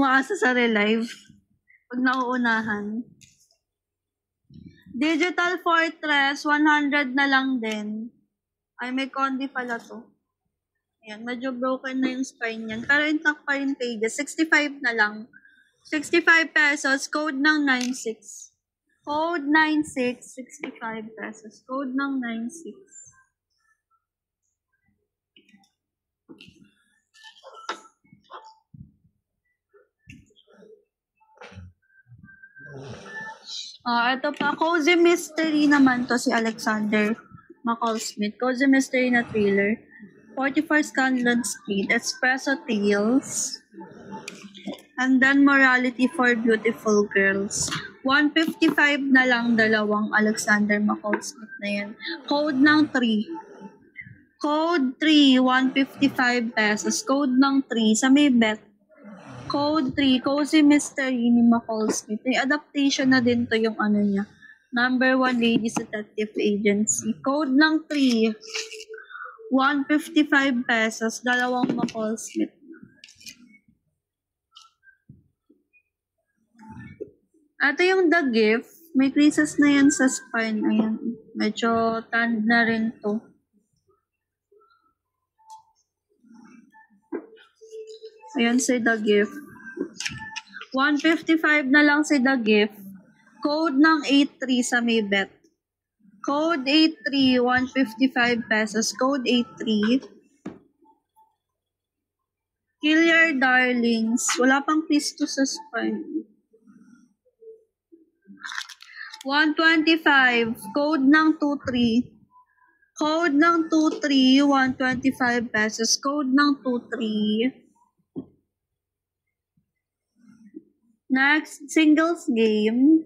Maasa sa relive. Pag nauunahan. Digital Fortress, 100 na lang din. Ay, may Condi pala to. Ayan, medyo broken na yung spine niyan. Pero intact pa yung pages. 65 na lang. 65 pesos. Code ng 96. Code 96. 65 pesos. Code ng 96. Ito pa. Cozy Mystery naman to si Alexander McCall Smith. Cozy Mystery na thriller. 44 Scanlon Street. Espresso Tales. And then Morality for Beautiful Girls. 155 na lang dalawang Alexander McCall Smith na yan. Code ng 3. Code 3, 155 pesos. Code ng 3 sa may bet. Code 3, Cozy Mystery ni McCall Smith. May adaptation na din to yung ano niya. Number 1 Ladies Detective Agency. Code ng 3, 155 pesos. Dalawang McCall Smith. Ito yung The Gift. May creases na yan sa spine. Ayan. Medyo tanned na rin to. Ayan si The Gift. 155 na lang si The Gift. Code ng 83 sa may bet. Code 83, 155 pesos. Code 83. Kill Your Darlings. Wala pang Cristo sa spine. 125. Code ng 23. Code ng 23, 125 pesos. Code ng 23. Next, singles game.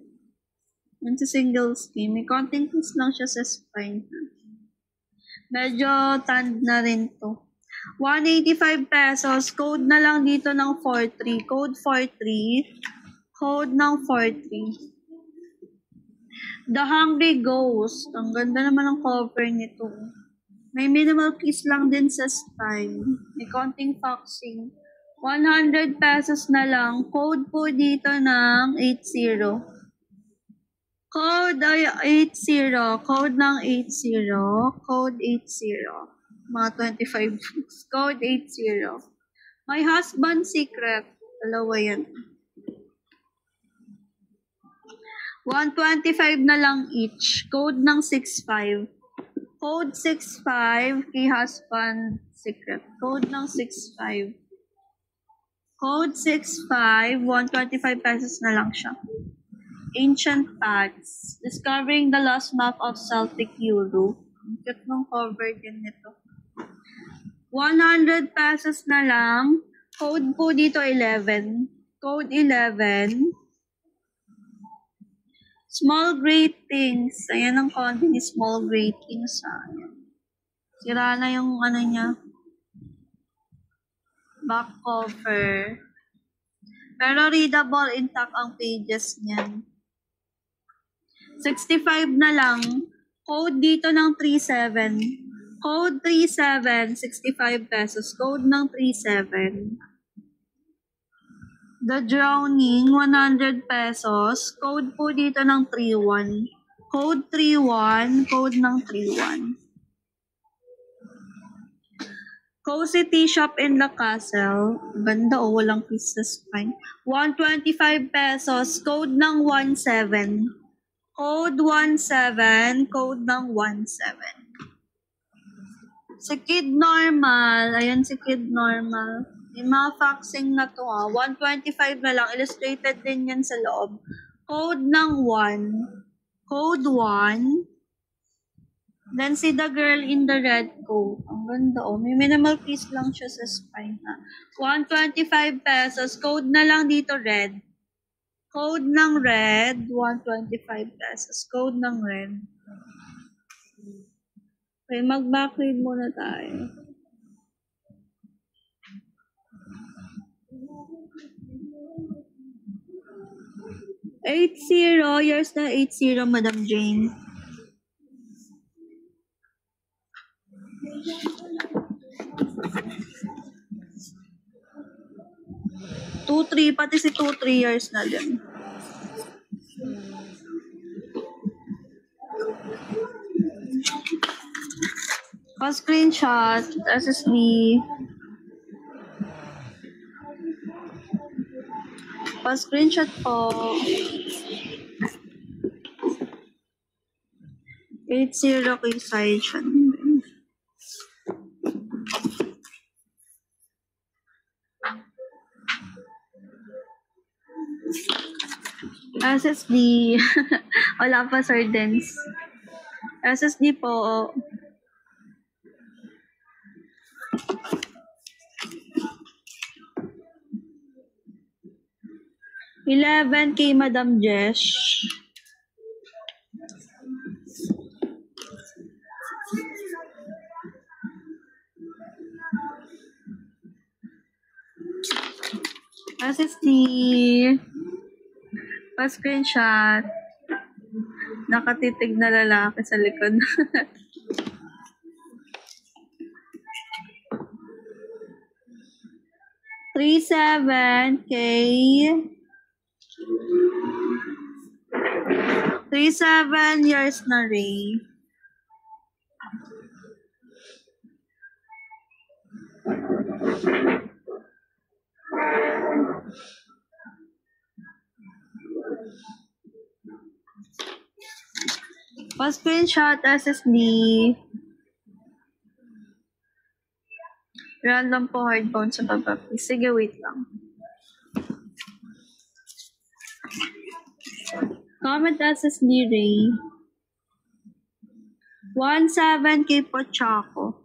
Yan sa singles game. May konting twist lang siya sa spine. Medyo tanned na rin to. 185 pesos. Code na lang dito ng 43. Code 43. Code ng 43. The Hungry Ghost. Ang ganda naman ang cover nito. May minimal kiss lang din sa spine. May konting foxing. 100 pesos na lang. Code po dito ng 80. Code ay 80. Code ng 80. Code 80. Mga 25 bucks. Code 80. My Husband Secret. Dalawa yan. 125 na lang each. Code ng 65. Code 65 kay Husband Secret. Code ng 65. Code 65, 125 pesos na lang siya. Ancient Paths, Discovering the Lost Map of Celtic Europe. Ang cute ng cover din nito. 100 pesos na lang. Code po dito 11. Code 11. Small Great Things. Ayan ang konti ni Small Great Things. Ayan. Sira na yung ano niya. Back cover. Pero readable, intact ang pages niyan. 65 na lang. Code dito ng 37. Code 37, 65 pesos. Code ng 37. The Drowning, 100 pesos. Code po dito ng 31. Code 31, code ng 31. Cozy Tea Shop in the Castle. Ganda o, walang pieces fine. 125 pesos. Code ng 17. Code 17. Code ng 17. Si Kid Normal. Ayan si Kid Normal. Yung mga faxing na to 125 na lang. Illustrated din yan sa loob. Code ng 1. Code 1. Then si The Girl in the Red Coat. Ang ganda May minimal piece lang siya sa spine 125 pesos. Code na lang dito red. Code ng red. 125 pesos. Code ng red. Okay, mag-backread muna tayo. $80. Yours na $80, Madam Jane. 2-3, pati si 2-3 years na din. Pa-screenshot, SSD. Pa-screenshot po. 80 kay Saichan. SSD. Wala pa, Sir Dens. SSD po. $11 kay Madam Jesh. SSD. Pa-screenshot. Nakatitig na lalaki sa likod. 37 kay 37 years na Ray. Pa-screenshot SSD. Random po hardbound sa baba. Sige, wait lang. Comment SSD Ray. 17 kay Pochaco.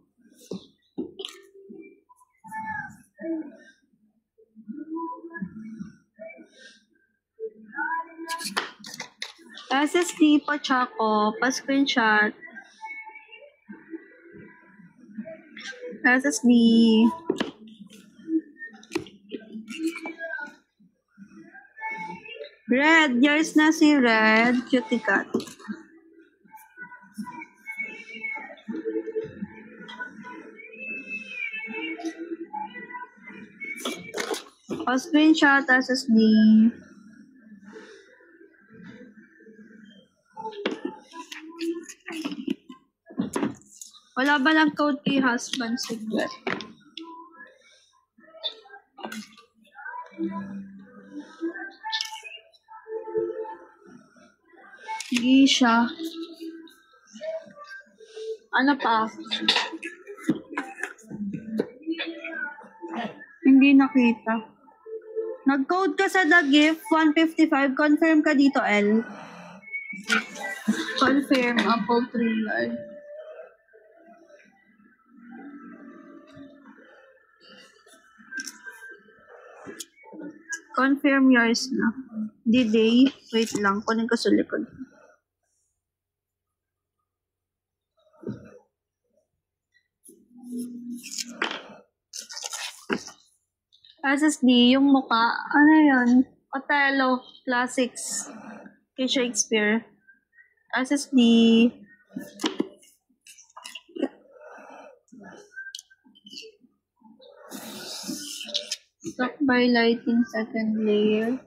SSD Pochaco. Pa-screenshot. SSD. Red. Yours na si Red. Cutie cat. Pa-screenshot SSD. Wala ba lang code kay husband secret? Gisha. Ano pa? Hindi nakita. Nag-code ka sa the gift, 155. Confirm ka dito, L. Confirm, Apple 3 yard. Confirm yours na. D-day. Wait lang, kunin ko sa likod. SSD, yung muka. Ano yun? Othello Classics. Kay Shakespeare. SSD. Stock by lighting second layer.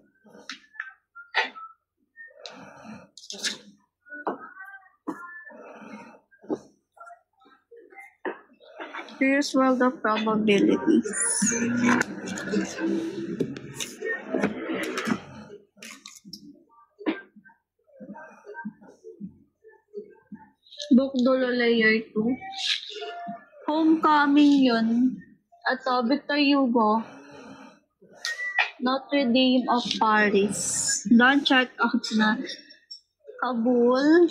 Here's world of probabilities. Book Dulo Layer 2. Homecoming yun. At Victor Hugo. Notre Dame of Paris. Don't check out na. Kabul.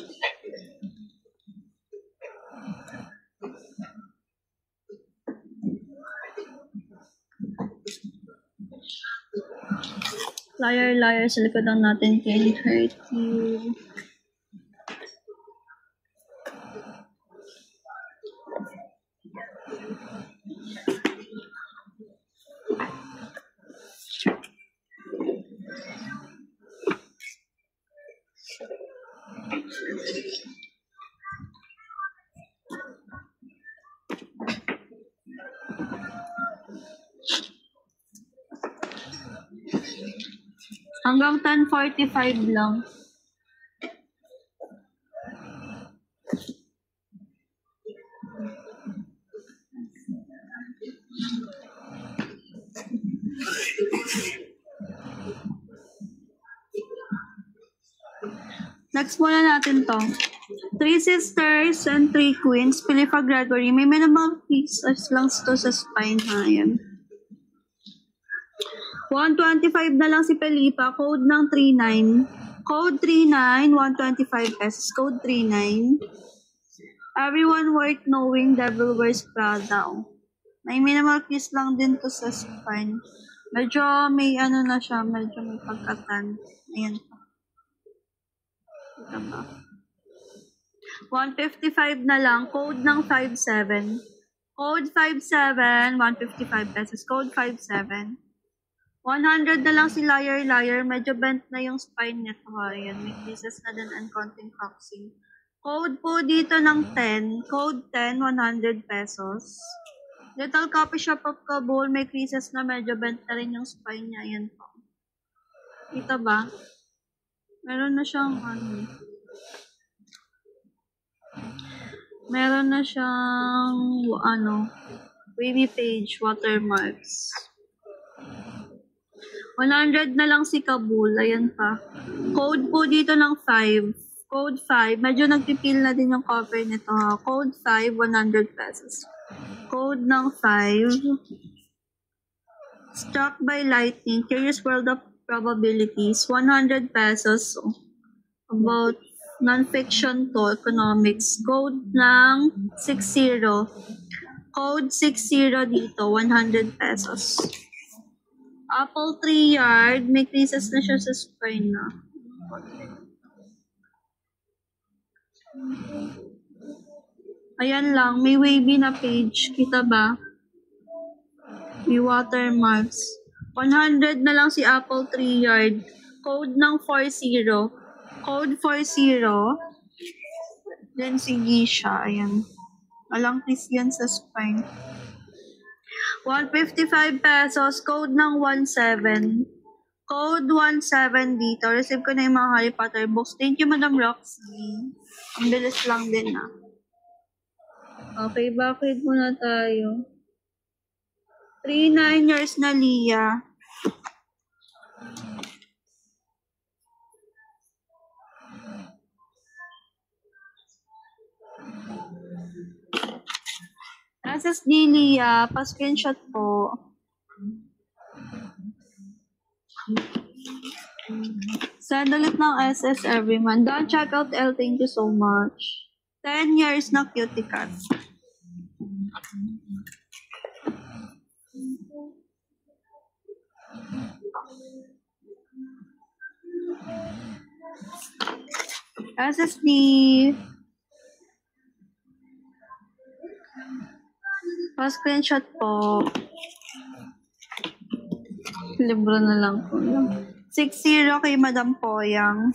Liar, sa likod lang natin. Can't hurt you. Hanggang 10:45 lang. Next muna natin to. 3 sisters and 3 queens. Philippa Gregory. May minimal pieces lang to sa spine. Ayan. 125 na lang si Philippa. Code ng 39. Code 39, 125 pesos. Code 39. Everyone worth knowing Devil Wears Prada. May minimal piece lang din to sa spine. Medyo may ano na siya. Medyo may pagkatan. Ayan. Ito ba? 155 na lang. Code ng 57. Code 57, 155 pesos. Code 57. 100 na lang si Liar. Medyo bent na yung spine nito. Ayan, may pieces na din and konting coxing. Code po dito ng 10. Code 10, 100 pesos. Little Coffee Shop of Kabul. May creases na medyo bent na rin yung spine niya. Ayan po. Kita ba? Meron na siyang wavy page, watermarks. 100 na lang si Kabul. Ayan pa. Code po dito ng 5. Code 5. Medyo nagpipil na din yung cover nito. Code 5, 100 pesos. Code ng 5. Struck by lightning. Curious World of Probabilities. 100 pesos. About non-fiction to economics. Code ng 60. Code 60 dito. 100 pesos. Apple 3 yard. May creases na siya sa spine na. Ayan lang. May wavy na page. Kita ba? May watermarks. 100 na lang si Apple 3 yard. Code ng 40. Code 40. Then si Gisha. Ayan. Walang piece yan sa spine. 155 pesos. Code ng 17. Code 17 dito. Receive ko na yung mga Harry Potter books. Thank you, Madam Roxy. Ang bilis lang din na. Okay, bakit muna tayo? 3-9 years na Lia. SSD Lia, pa-screenshot po. Send ulit ng SS every month. Don't check out L. Thank you so much. 10 years na cutie cat. SSD. Pa-screenshot po. Libro na lang po. 6-0 kay Madam Poyang.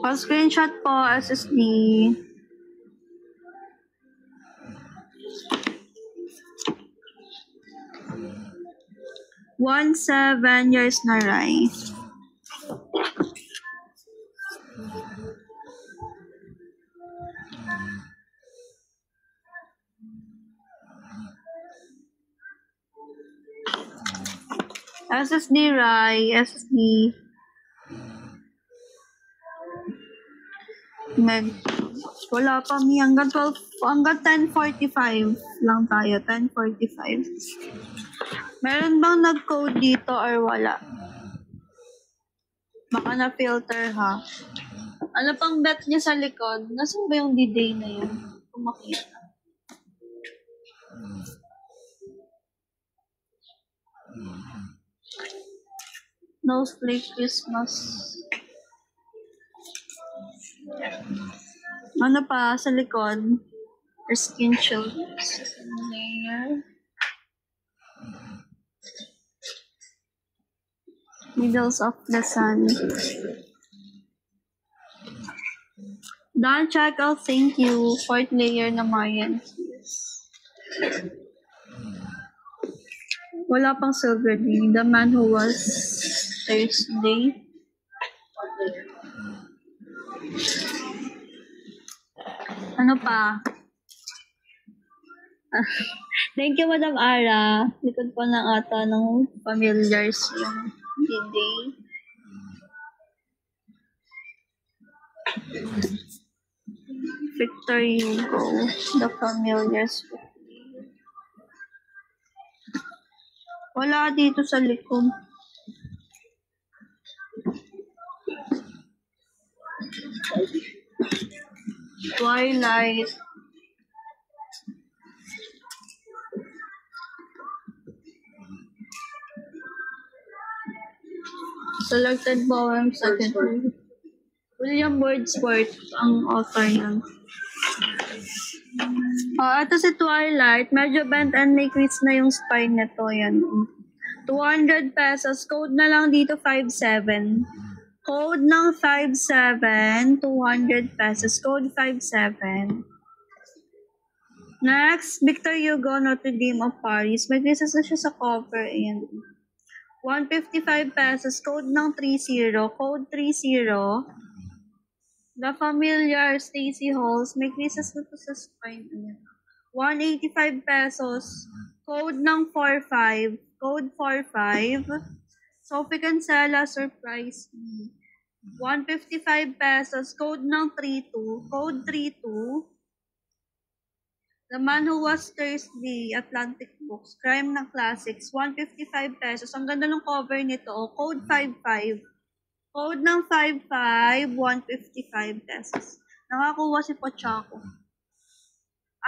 Pa-screenshot po, SSD. One 7 years na Rai. SSD Rai, SSD. Wala pa mi hanggang 10:45 lang tayo, 10:45. Meron bang nag-code dito or wala? Baka na-filter ha. Ano pang bet niya sa likod? Nasaan ba yung D-Day na yun? Kung makita. No Flake Christmas. Ano pa sa likod? Or skin shield. Layer. Middles of the sun. Don't check out, thank you. 4th layer na Marian. Wala pang silver ring. The man who was Thursday. Ano pa? Thank you, Madam Ara. Likod po ng ata ng familiars yung D-Day. Victor Hugo. The familiars. Wala dito sa likod. Twilight. Selected poem second. William Wordsworth ang author niyan. Ito si Twilight. Medyo bent and may crease na yung spine nito. Yan. 200 pesos. Code na lang dito 57. Code ng 57. 200 pesos. Code 57. Next, Victor Hugo, Notre Dame of Paris. May creases na siya sa cover. Ayan. 155 pesos. Code ng 30. Code 30. The Familiar, Stacy Halls. May creases na to sa spine. Ayan. 185 pesos. Code ng 45. Code 45. Sophie Cancela, surprise me. 155 pesos. Code ng 32. Code 32. The Man Who Was Thursday, Atlantic Books. Crime ng Classics. 155 pesos. Ang ganda ng cover nito. Code 55. Code ng 55. 155 pesos. Nakakuha si Pochaco.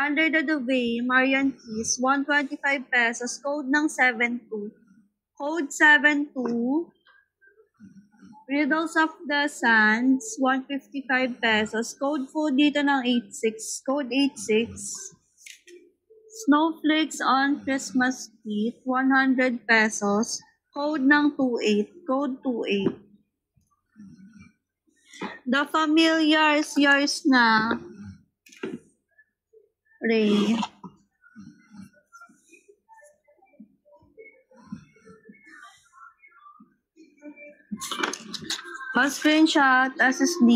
Under the Duvet, Marian Keys, 125 pesos. Code ng 72. Code 72. Riddles of the Sands, 155 pesos. Code po dito ng 86. Code 86. Snowflakes on Christmas Eve, 100 pesos. Code ng 28. Code 28. The Familiars, yours na. Ray. Pa-screenshot, SSD.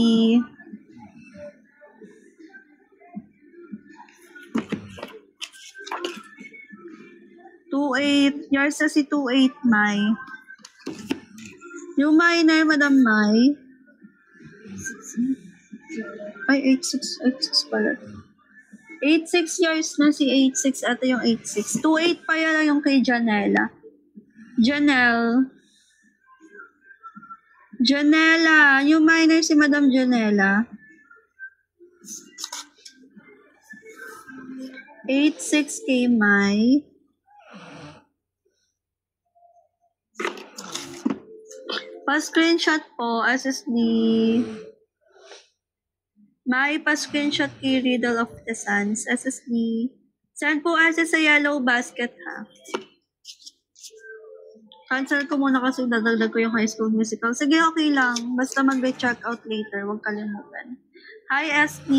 Yours na si 28, May. Yung minor, Madam May. Ay, 86 pala. 86 years na si 86. Ito yung 86. 28 pa yan yung kay Janela. Janela. Yung minor si Madam Janela. 86 kay Mai. Pa-screenshot po, SSD. May pa-screenshot kay Riddle of the Suns, SSD. Send po SS sa yellow basket, ha? Cancel ko muna kasi dadagdag ko yung High School Musical. Sige, okay lang. Basta mag-check out later. Huwag kalimutan. Hi, SD.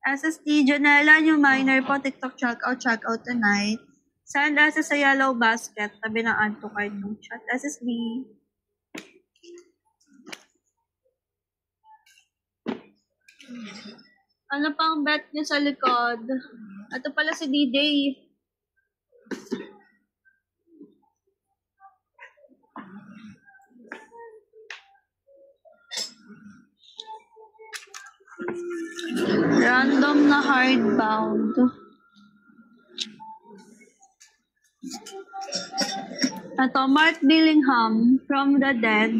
SSD, Janela, yung minor po. TikTok check out tonight. Send SS sa yellow basket. Tabi ng add to card ng chat. SSD. Ano pang bet niyo sa likod? Ito pala si D-Day. Random na hardbound. Ito, Mark Billingham from the Dead.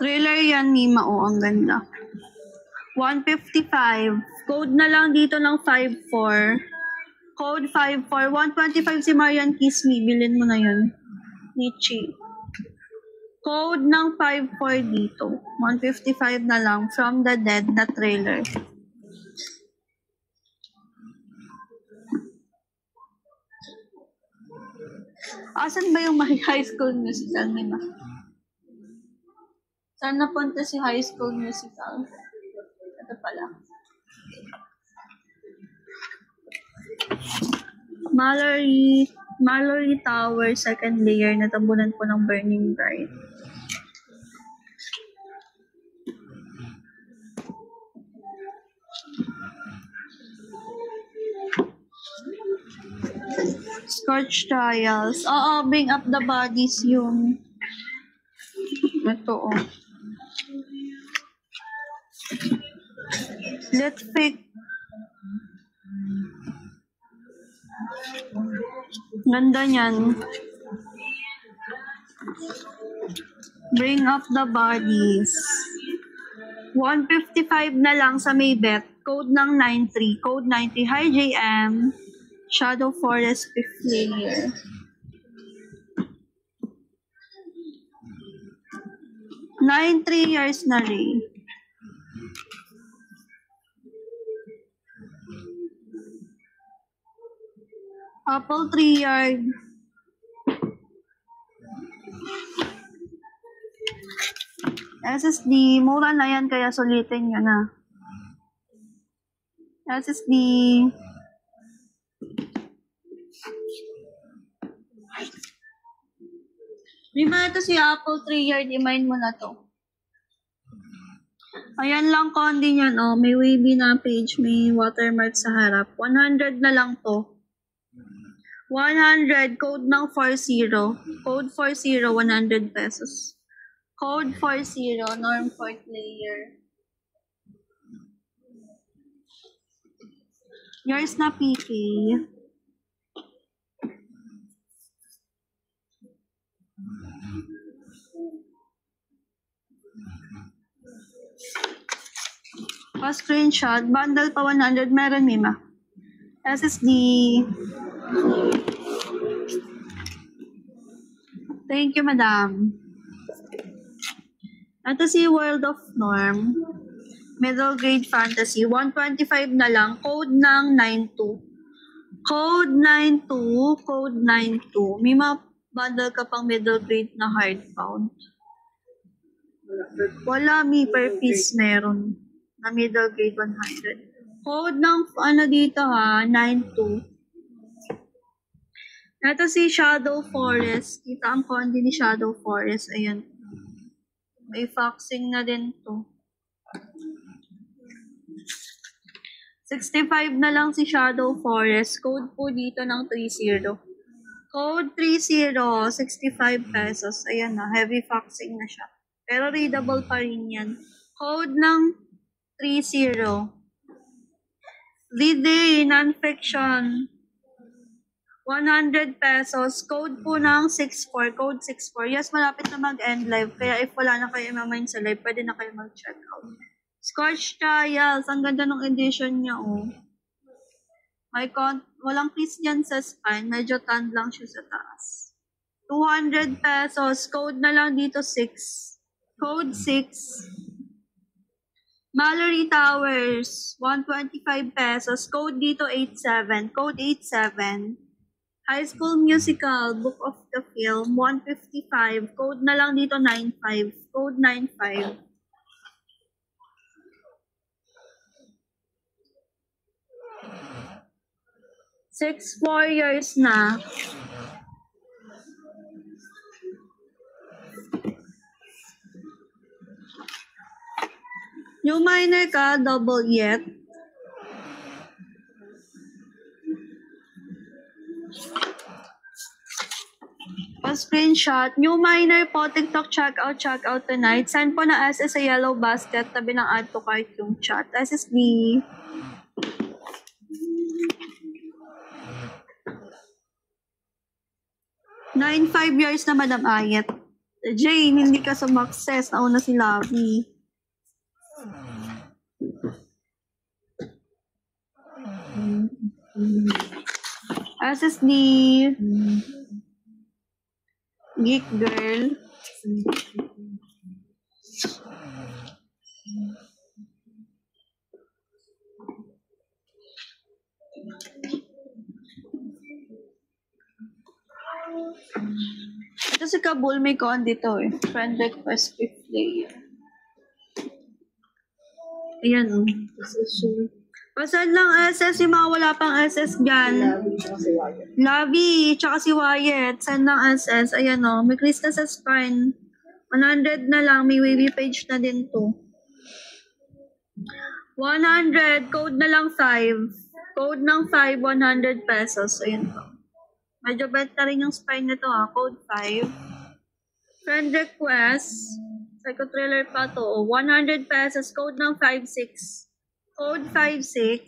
Thriller yan, Mima. Oh, ang ganda. 155. Code na lang dito ng 54. Code 54. 125 si Marian Kiss Me. Bilhin mo na yun. Nietzsche. Code ng 54 dito. 155 na lang. From the Dead na trailer. Asan ba yung High School Musical, Mima? Saan napunta si High School Musical? Ito pala. Mallory Tower, second layer, natabunan po ng Burning Bright. Scorch Trials. Oo, Bring Up the Bodies yung ito, oh. Let's pick. Ganda niyan. Bring Up the Bodies. 155 na lang sa may bet. Code ng 93. Code 90. Hi, JM. Shadow Forest 5th layer. Nine 3 years na rin. Apple 3 yard. SSD, mura na yan kaya sulitin nyo na. SSD. Lima ito si Apple 3 yard, i-mine mo na to. Ayan lang kondi niyan, oh. May wavy na page, may watermark sa harap. 100 na lang to. 100, code ng 40. Code 40, 100 pesos. Code 40, norm 4th layer. Yours na PK. Pa-screenshot, bundle pa 100, meron Mima. SSD. Thank you, madam. Ito si World of Norm. Middle grade fantasy. 125 na lang. Code ng 92. Code 92. Code 92. Mima, bundle ka pang middle grade na hardbound. Wala, mi per piece meron. Na middle grade 100. Code ng ano dito ha, 92. Ito si Shadow Forest. Kita ang kondi ni Shadow Forest. Ayan. May faxing na din to. 65 na lang si Shadow Forest. Code po dito ng 30. Code 30, 65 pesos. Ayan na, heavy faxing na siya. Pero readable pa rin yan. Code ng 30. D-Day, non-fiction. 100 pesos. Code po ng 64. Code 64. Yes, malapit na mag-end live. Kaya if wala na kayo mamain sa live, pwede na kayo mag-check out. Scorch Trials. Ang ganda ng edition niya, oh. Walang piece yan sa spine. Medyo tan lang siya sa taas. 200 pesos. Code na lang dito 6. Code 6. Mallory Towers. 125 pesos. Code dito 87. Code 87. High School Musical. Book of the Film. 155. Code na lang dito 95. Code 95. Six, 4 years na. New minor ka, double yet. Pa-screenshot. New minor po, TikTok check out tonight. Send po na SS sa yellow basket. Tabi ng add to cart yung chat. SSD. 9-5 years na Madam Ayet. Jane, hindi ka sumakses. Nauna si Lavi. SSD. Geek Girl. Ito si Kabul, may con dito eh. Friend request 5th layer. Ayan o. Pasal lang SS, yung mga wala pang SS dyan. Lavi, tsaka si Wyatt. Send lang SS. Ayan o. May crease na sa spine. 100 na lang. May wavy page na din to. 100. Code na lang 5. Code ng 5, 100 pesos. Ayan po. Medyo better rin yung spine nito ha. Code 5. Friend request. Psycho-thriller pa to. 100 pesos. Code ng 56. Code 56.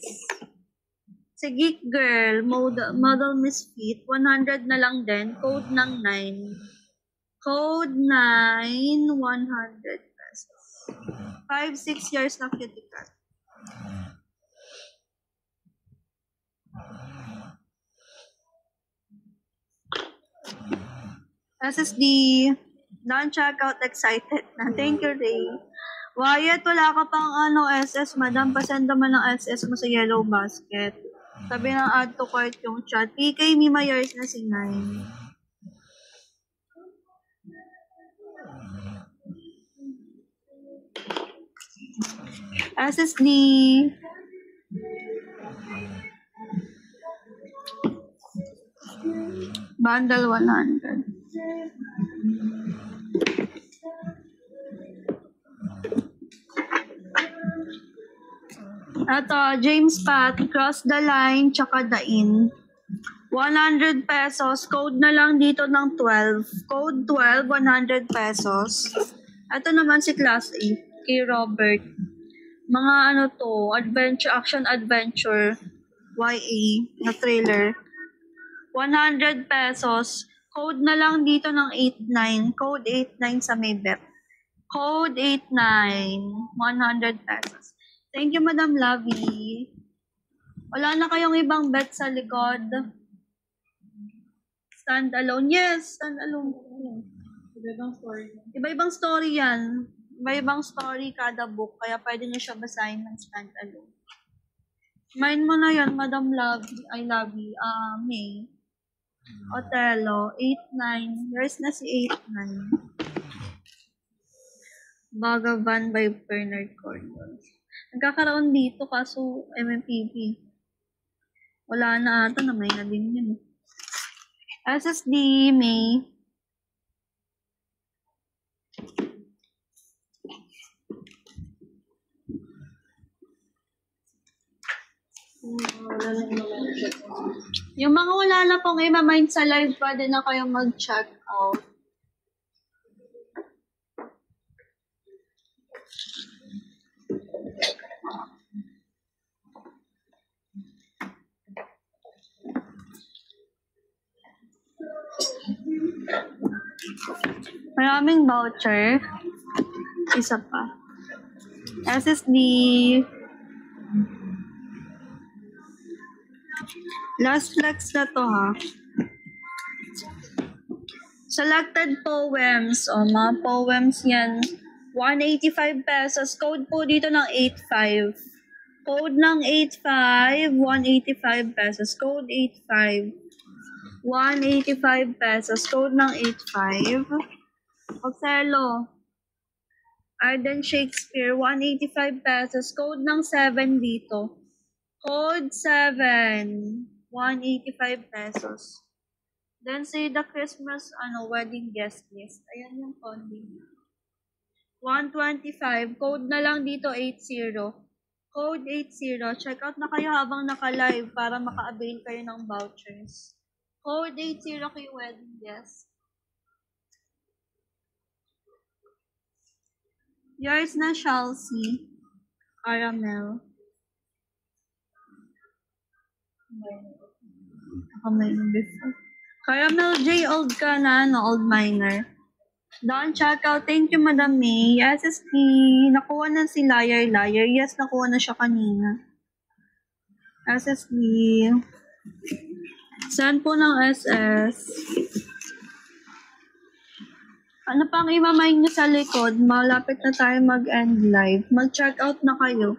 Si Geek Girl. Model Misfit. 100 na lang din. Code ng 9. Code 9. 100 pesos. 5-6 years na kitty cat. SSD. Non-checkout excited na. Thank you, Ray. Wyatt, wala ka pang SS, madam. Pasend naman ng SS mo sa yellow basket. Sabi ng add to cart yung chat. PK Mima years na si 9. SSD. Bundle 100. Ito, James Pat, Cross the Line, tsaka The Inn. 100 pesos. Code na lang dito ng 12. Code 12, 100 pesos. Ito naman si Class A, kay Robert. Mga action adventure, YA, na trailer. 100 pesos. Code na lang dito ng 89. Code 89 sa Maybet. Code 89. 100 pesos. Thank you, Madam Lavi. Wala na kayong ibang bet sa likod. Stand alone. Yes, stand alone. Iba-ibang story. Iba-ibang story yan. Iba-ibang story kada book. Kaya pwede nyo siya basahin ng stand alone. Mine mo na yan, Madam Lavi. I love you. May. Othello. 8-9. Where's na si 8-9? Bhagavan by Bernard Cornwell. Nagkakaroon dito kaso MMPP. Wala na ata, na may na din yun. SSD, May. Wala na yung mga check. Yung mga wala na pong ima-mind sa live, pwede na kayong mag-check out. Maraming voucher. Isa pa. SSD. Last flex na to ha. Selected poems. O, mga poems yan. 185 pesos. Code po dito ng 85. Code ng 85, 185 pesos. Code 85. 185 pesos. Code ng 85. Ocello. Arden Shakespeare. 185 pesos. Code ng 7 dito. Code 7. 185 pesos. Then say the Christmas wedding guest list. Ayan yung coding. 125. Code na lang dito 80. Code 80. Check out na kayo habang naka-live para maka-avail kayo ng vouchers. Code 80 kay wedding guest. Yours na Chelsea. Caramel. Before. Caramel J, old ka na, old minor. Don, check out. Thank you, Madam May. Yes, SSD. Nakuha na si Liar. Yes, nakuha na siya kanina. SSD. Send po ng SS. Ano pang imamain nyo sa likod? Malapit na tayo mag-end live. Mag-check out na kayo.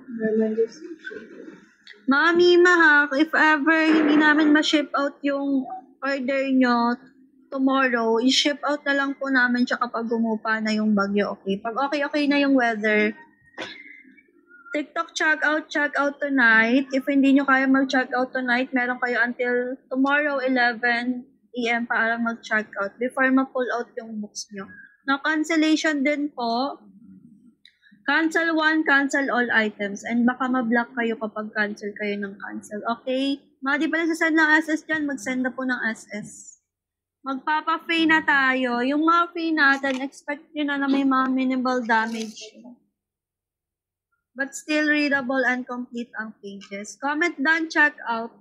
Mami, mahak, if ever hindi namin ma-ship out yung order nyo tomorrow, i-ship out na lang po namin siya kapag gumupa na yung bagyo, okay? Pag okay na yung weather, TikTok check out tonight. If hindi nyo kaya mag-check out tonight, meron kayo until tomorrow 11 AM para mag-check out before ma-pull out yung books nyo. Now, cancellation din po. Cancel one, cancel all items. And baka ma-block kayo kapag cancel kayo ng cancel. Okay? Mga di pa nagsasend ng SS dyan, mag-send na po ng SS. Magpapa-free na tayo. Yung mga free natin, expect nyo na may mga minimal damage. But still readable and complete ang pages. Comment done, check out.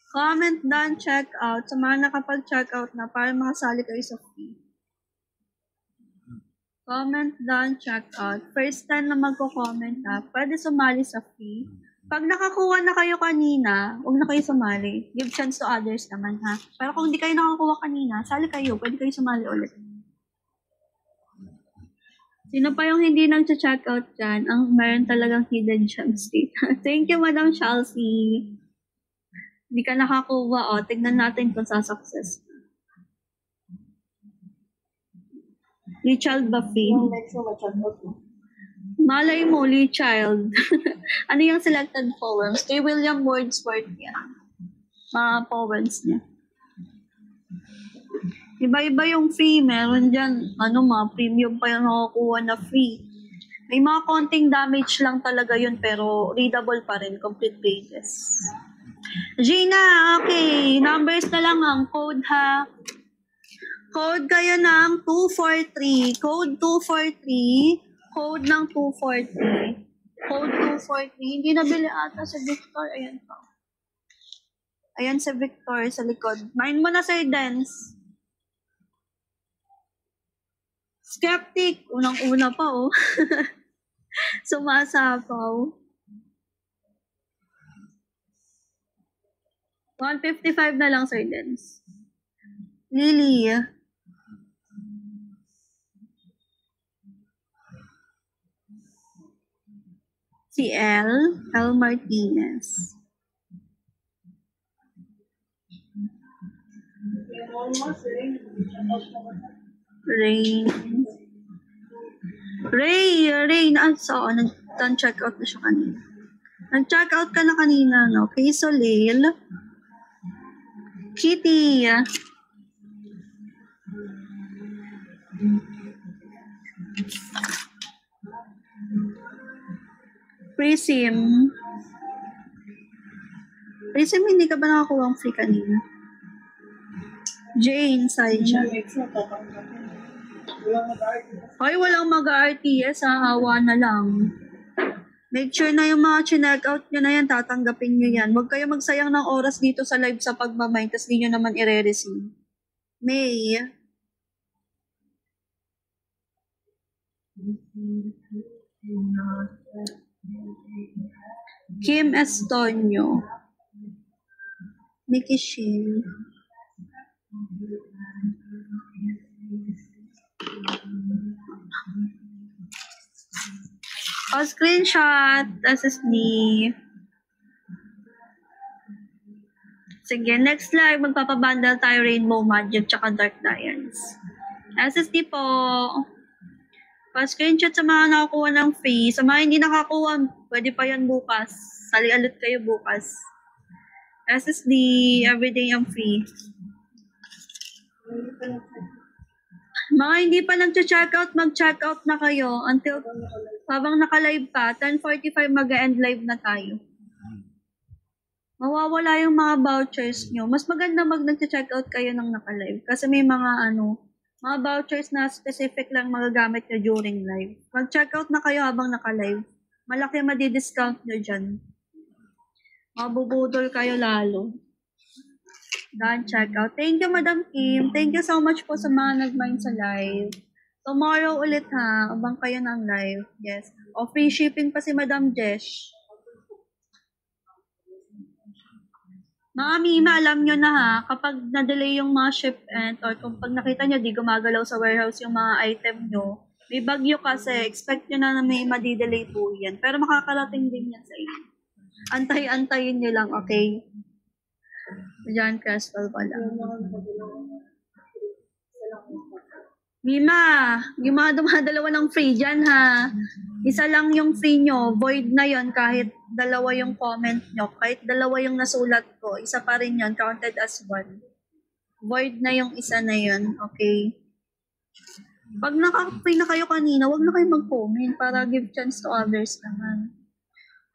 Comment done, check out. Sa mga nakapag-check out na para makasali kayo sa free. Comment done, check out. First time na magko-comment ha, pwede sumali sa free. Pag nakakuha na kayo kanina, huwag na kayo sumali. Give chance to others naman ha. Pero kung hindi kayo nakakuha kanina, sali kayo, pwede kayo sumali ulit. Sino pa yung hindi nag-check out dyan? Ang meron talagang hidden gems dito. Thank you, Madam Chelsea. Hindi ka nakakuha, o. Tignan natin kung sa-success. Lee Child Buffy. Yung next mo, ma-check out mo. Malay mo, Lee Child. Ano yung selected poems? Kay William Wordsworth yan. Mga poems niya. Iba-iba yung free. Meron dyan, mga premium pa yung nakukuha na free. May mga konting damage lang talaga yun, pero readable pa rin. Complete pages. Gina, okay. Numbers na lang ang code ha. Code kayo ng 243. Code 243. Code ng 243. Code 243. Hindi nabili ata si Victor. Ayan pa. Ayan si Victor sa likod. Mind mo na, Sir Dance. Skeptic. Unang-una pa, oh. Sumasapaw. 155 na lang, Sir Dance. Lily. Si L Martinez. Rain. Nag-check out na siya kanina. Nag-check out ka na kanina, no? Kay Solil. Kitty. Prism. Prism, hindi ka ba nakakuha ang free kanina? Jane, Saija. Extra, tatanggapin. Walang mag-artist. Hoy, walang mag-RTS, hawa na lang. Make sure na yung mga chinek out nyo na yan, tatanggapin nyo yan. Huwag kayo magsayang ng oras dito sa live sa pagmamay, tapos di nyo naman i-receive. May. Kim Estonio. Nikki Shin. Screenshot, SSD. Sige, next live, magpapabundle tayo Rainbow Magic tsaka Dark Diamonds. SSD po. Pa-screenshot sa mga nakakuha ng free. Sa mga hindi nakakuha, pwede pa yan bukas. Sali-alit kayo bukas. SSD, everyday ang free. Mga hindi pa nag-check-out, mag-check-out na kayo until habang naka-live pa, 10:45 mag-end live na tayo. Mawawala yung mga vouchers nyo. Mas maganda nag-check-out kayo ng naka-live kasi may mga mga vouchers na specific lang magagamit nyo during live. Mag-check-out na kayo habang naka-live. Malaki madi-discount nyo dyan. Mabubudol kayo lalo. Done check-out. Thank you, Madam Kim. Thank you so much po sa mga nag-mind sa live. Tomorrow ulit ha. Abang kayo ng live. Yes. O free shipping pa si Madam Jesh. Mga Mima, alam nyo na ha, kapag na-delay yung mga shipment or kung pag nakita nyo di gumagalaw sa warehouse yung mga item nyo, may bagyo kasi, expect nyo na may madidelay po yan. Pero makakarating din yan sa inyo. Antay-antayin nyo lang, okay? Diyan, Crystal pala. Mima, yung mga dumadalawa ng free dyan ha. Isa lang yung free nyo, void na yon kahit dalawa yung comment nyo, kahit dalawa yung nasulat ko, isa pa rin yon, counted as one. Void na yung isa na yon, okay? Pag naka-free na kayo kanina, wag na kayo mag-comment para give chance to others naman.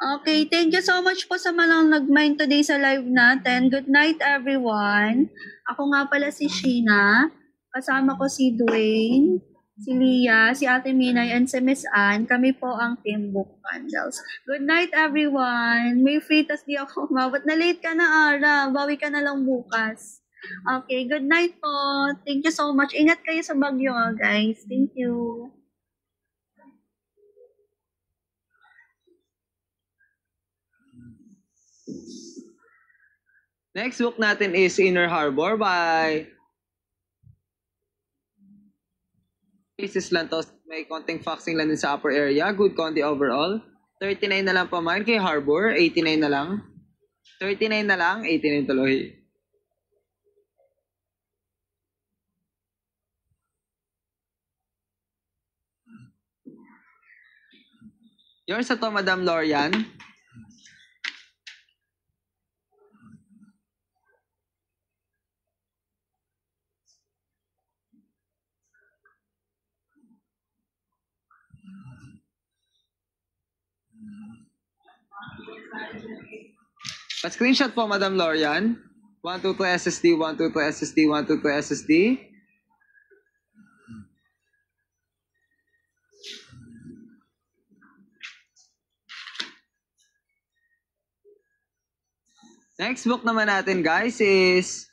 Okay, thank you so much po sa mga nag-mind today sa live natin. Good night everyone. Ako nga pala si Sheena. Kasama ko si Dwayne, si Leah, si Ate Minay, and si Miss Ann. Kami po ang Team Book Bundles. Good night, everyone. May free, tas di ako umabot. Na late ka na, Ara. Bawi ka na lang bukas. Okay, good night po. Thank you so much. Ingat kayo sa bagyo, guys. Thank you. Next book natin is Inner Harbor by Pieces lang to. May konting foxing lang din sa upper area. Good conti overall. 39 na lang pa man kay Harbor. 89 na lang. 39 na lang. 89 tuloy. Yours sa to, Madam Lorian. Pa-screenshot po, Madam Lorian. 122 SSD, 122 SSD, 122 SSD. Next book naman natin, guys, is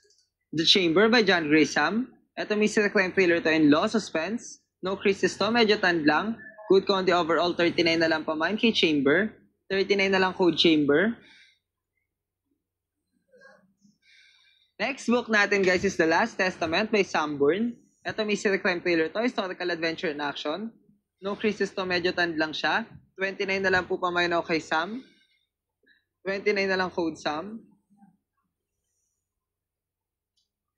The Chamber by John Grisham. Ito mystery crime thriller to in law, suspense. No crisis to, medyo tand lang. Good conti overall, 39 na lang pa man kay Chamber. 39 na lang code Chamber. Next book natin, guys, is The Last Testament by Sam Bourne. Ito mystery crime thriller to, historical adventure in action. No crisis to, medyo tand lang siya. 29 na lang po pa man kay Sam. 29 na lang code Sam.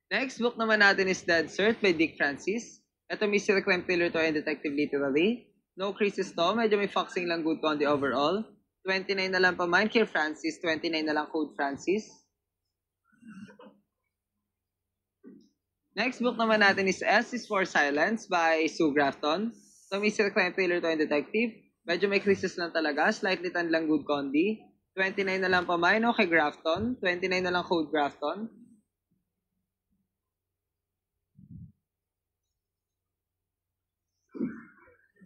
Next book naman natin is Dead Cert by Dick Francis. Ito mystery crime thriller to and detective literary. No crisis to, medyo may foxing lang, good conti overall. 29 na lang pa man kay Francis, 29 na lang code Francis. Next book naman natin is S is for Silence by Sue Grafton. Ito mystery crime thriller to and detective. Medyo may crisis lang talaga, slightly tan lang, good conti. 29 na lang pa mine, okay, Grafton. 29 na lang code Grafton.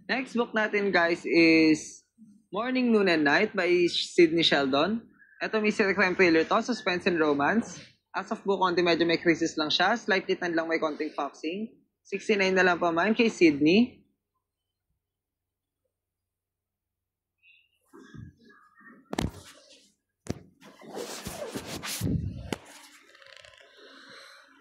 Next book natin, guys, is Morning, Noon, and Night by Sidney Sheldon. Ito mystery crime thriller to, suspense and romance. As of book onti, medyo may crisis lang siya. Slightly tan lang, may konting foxing. 69 na lang pa mine kay Sydney.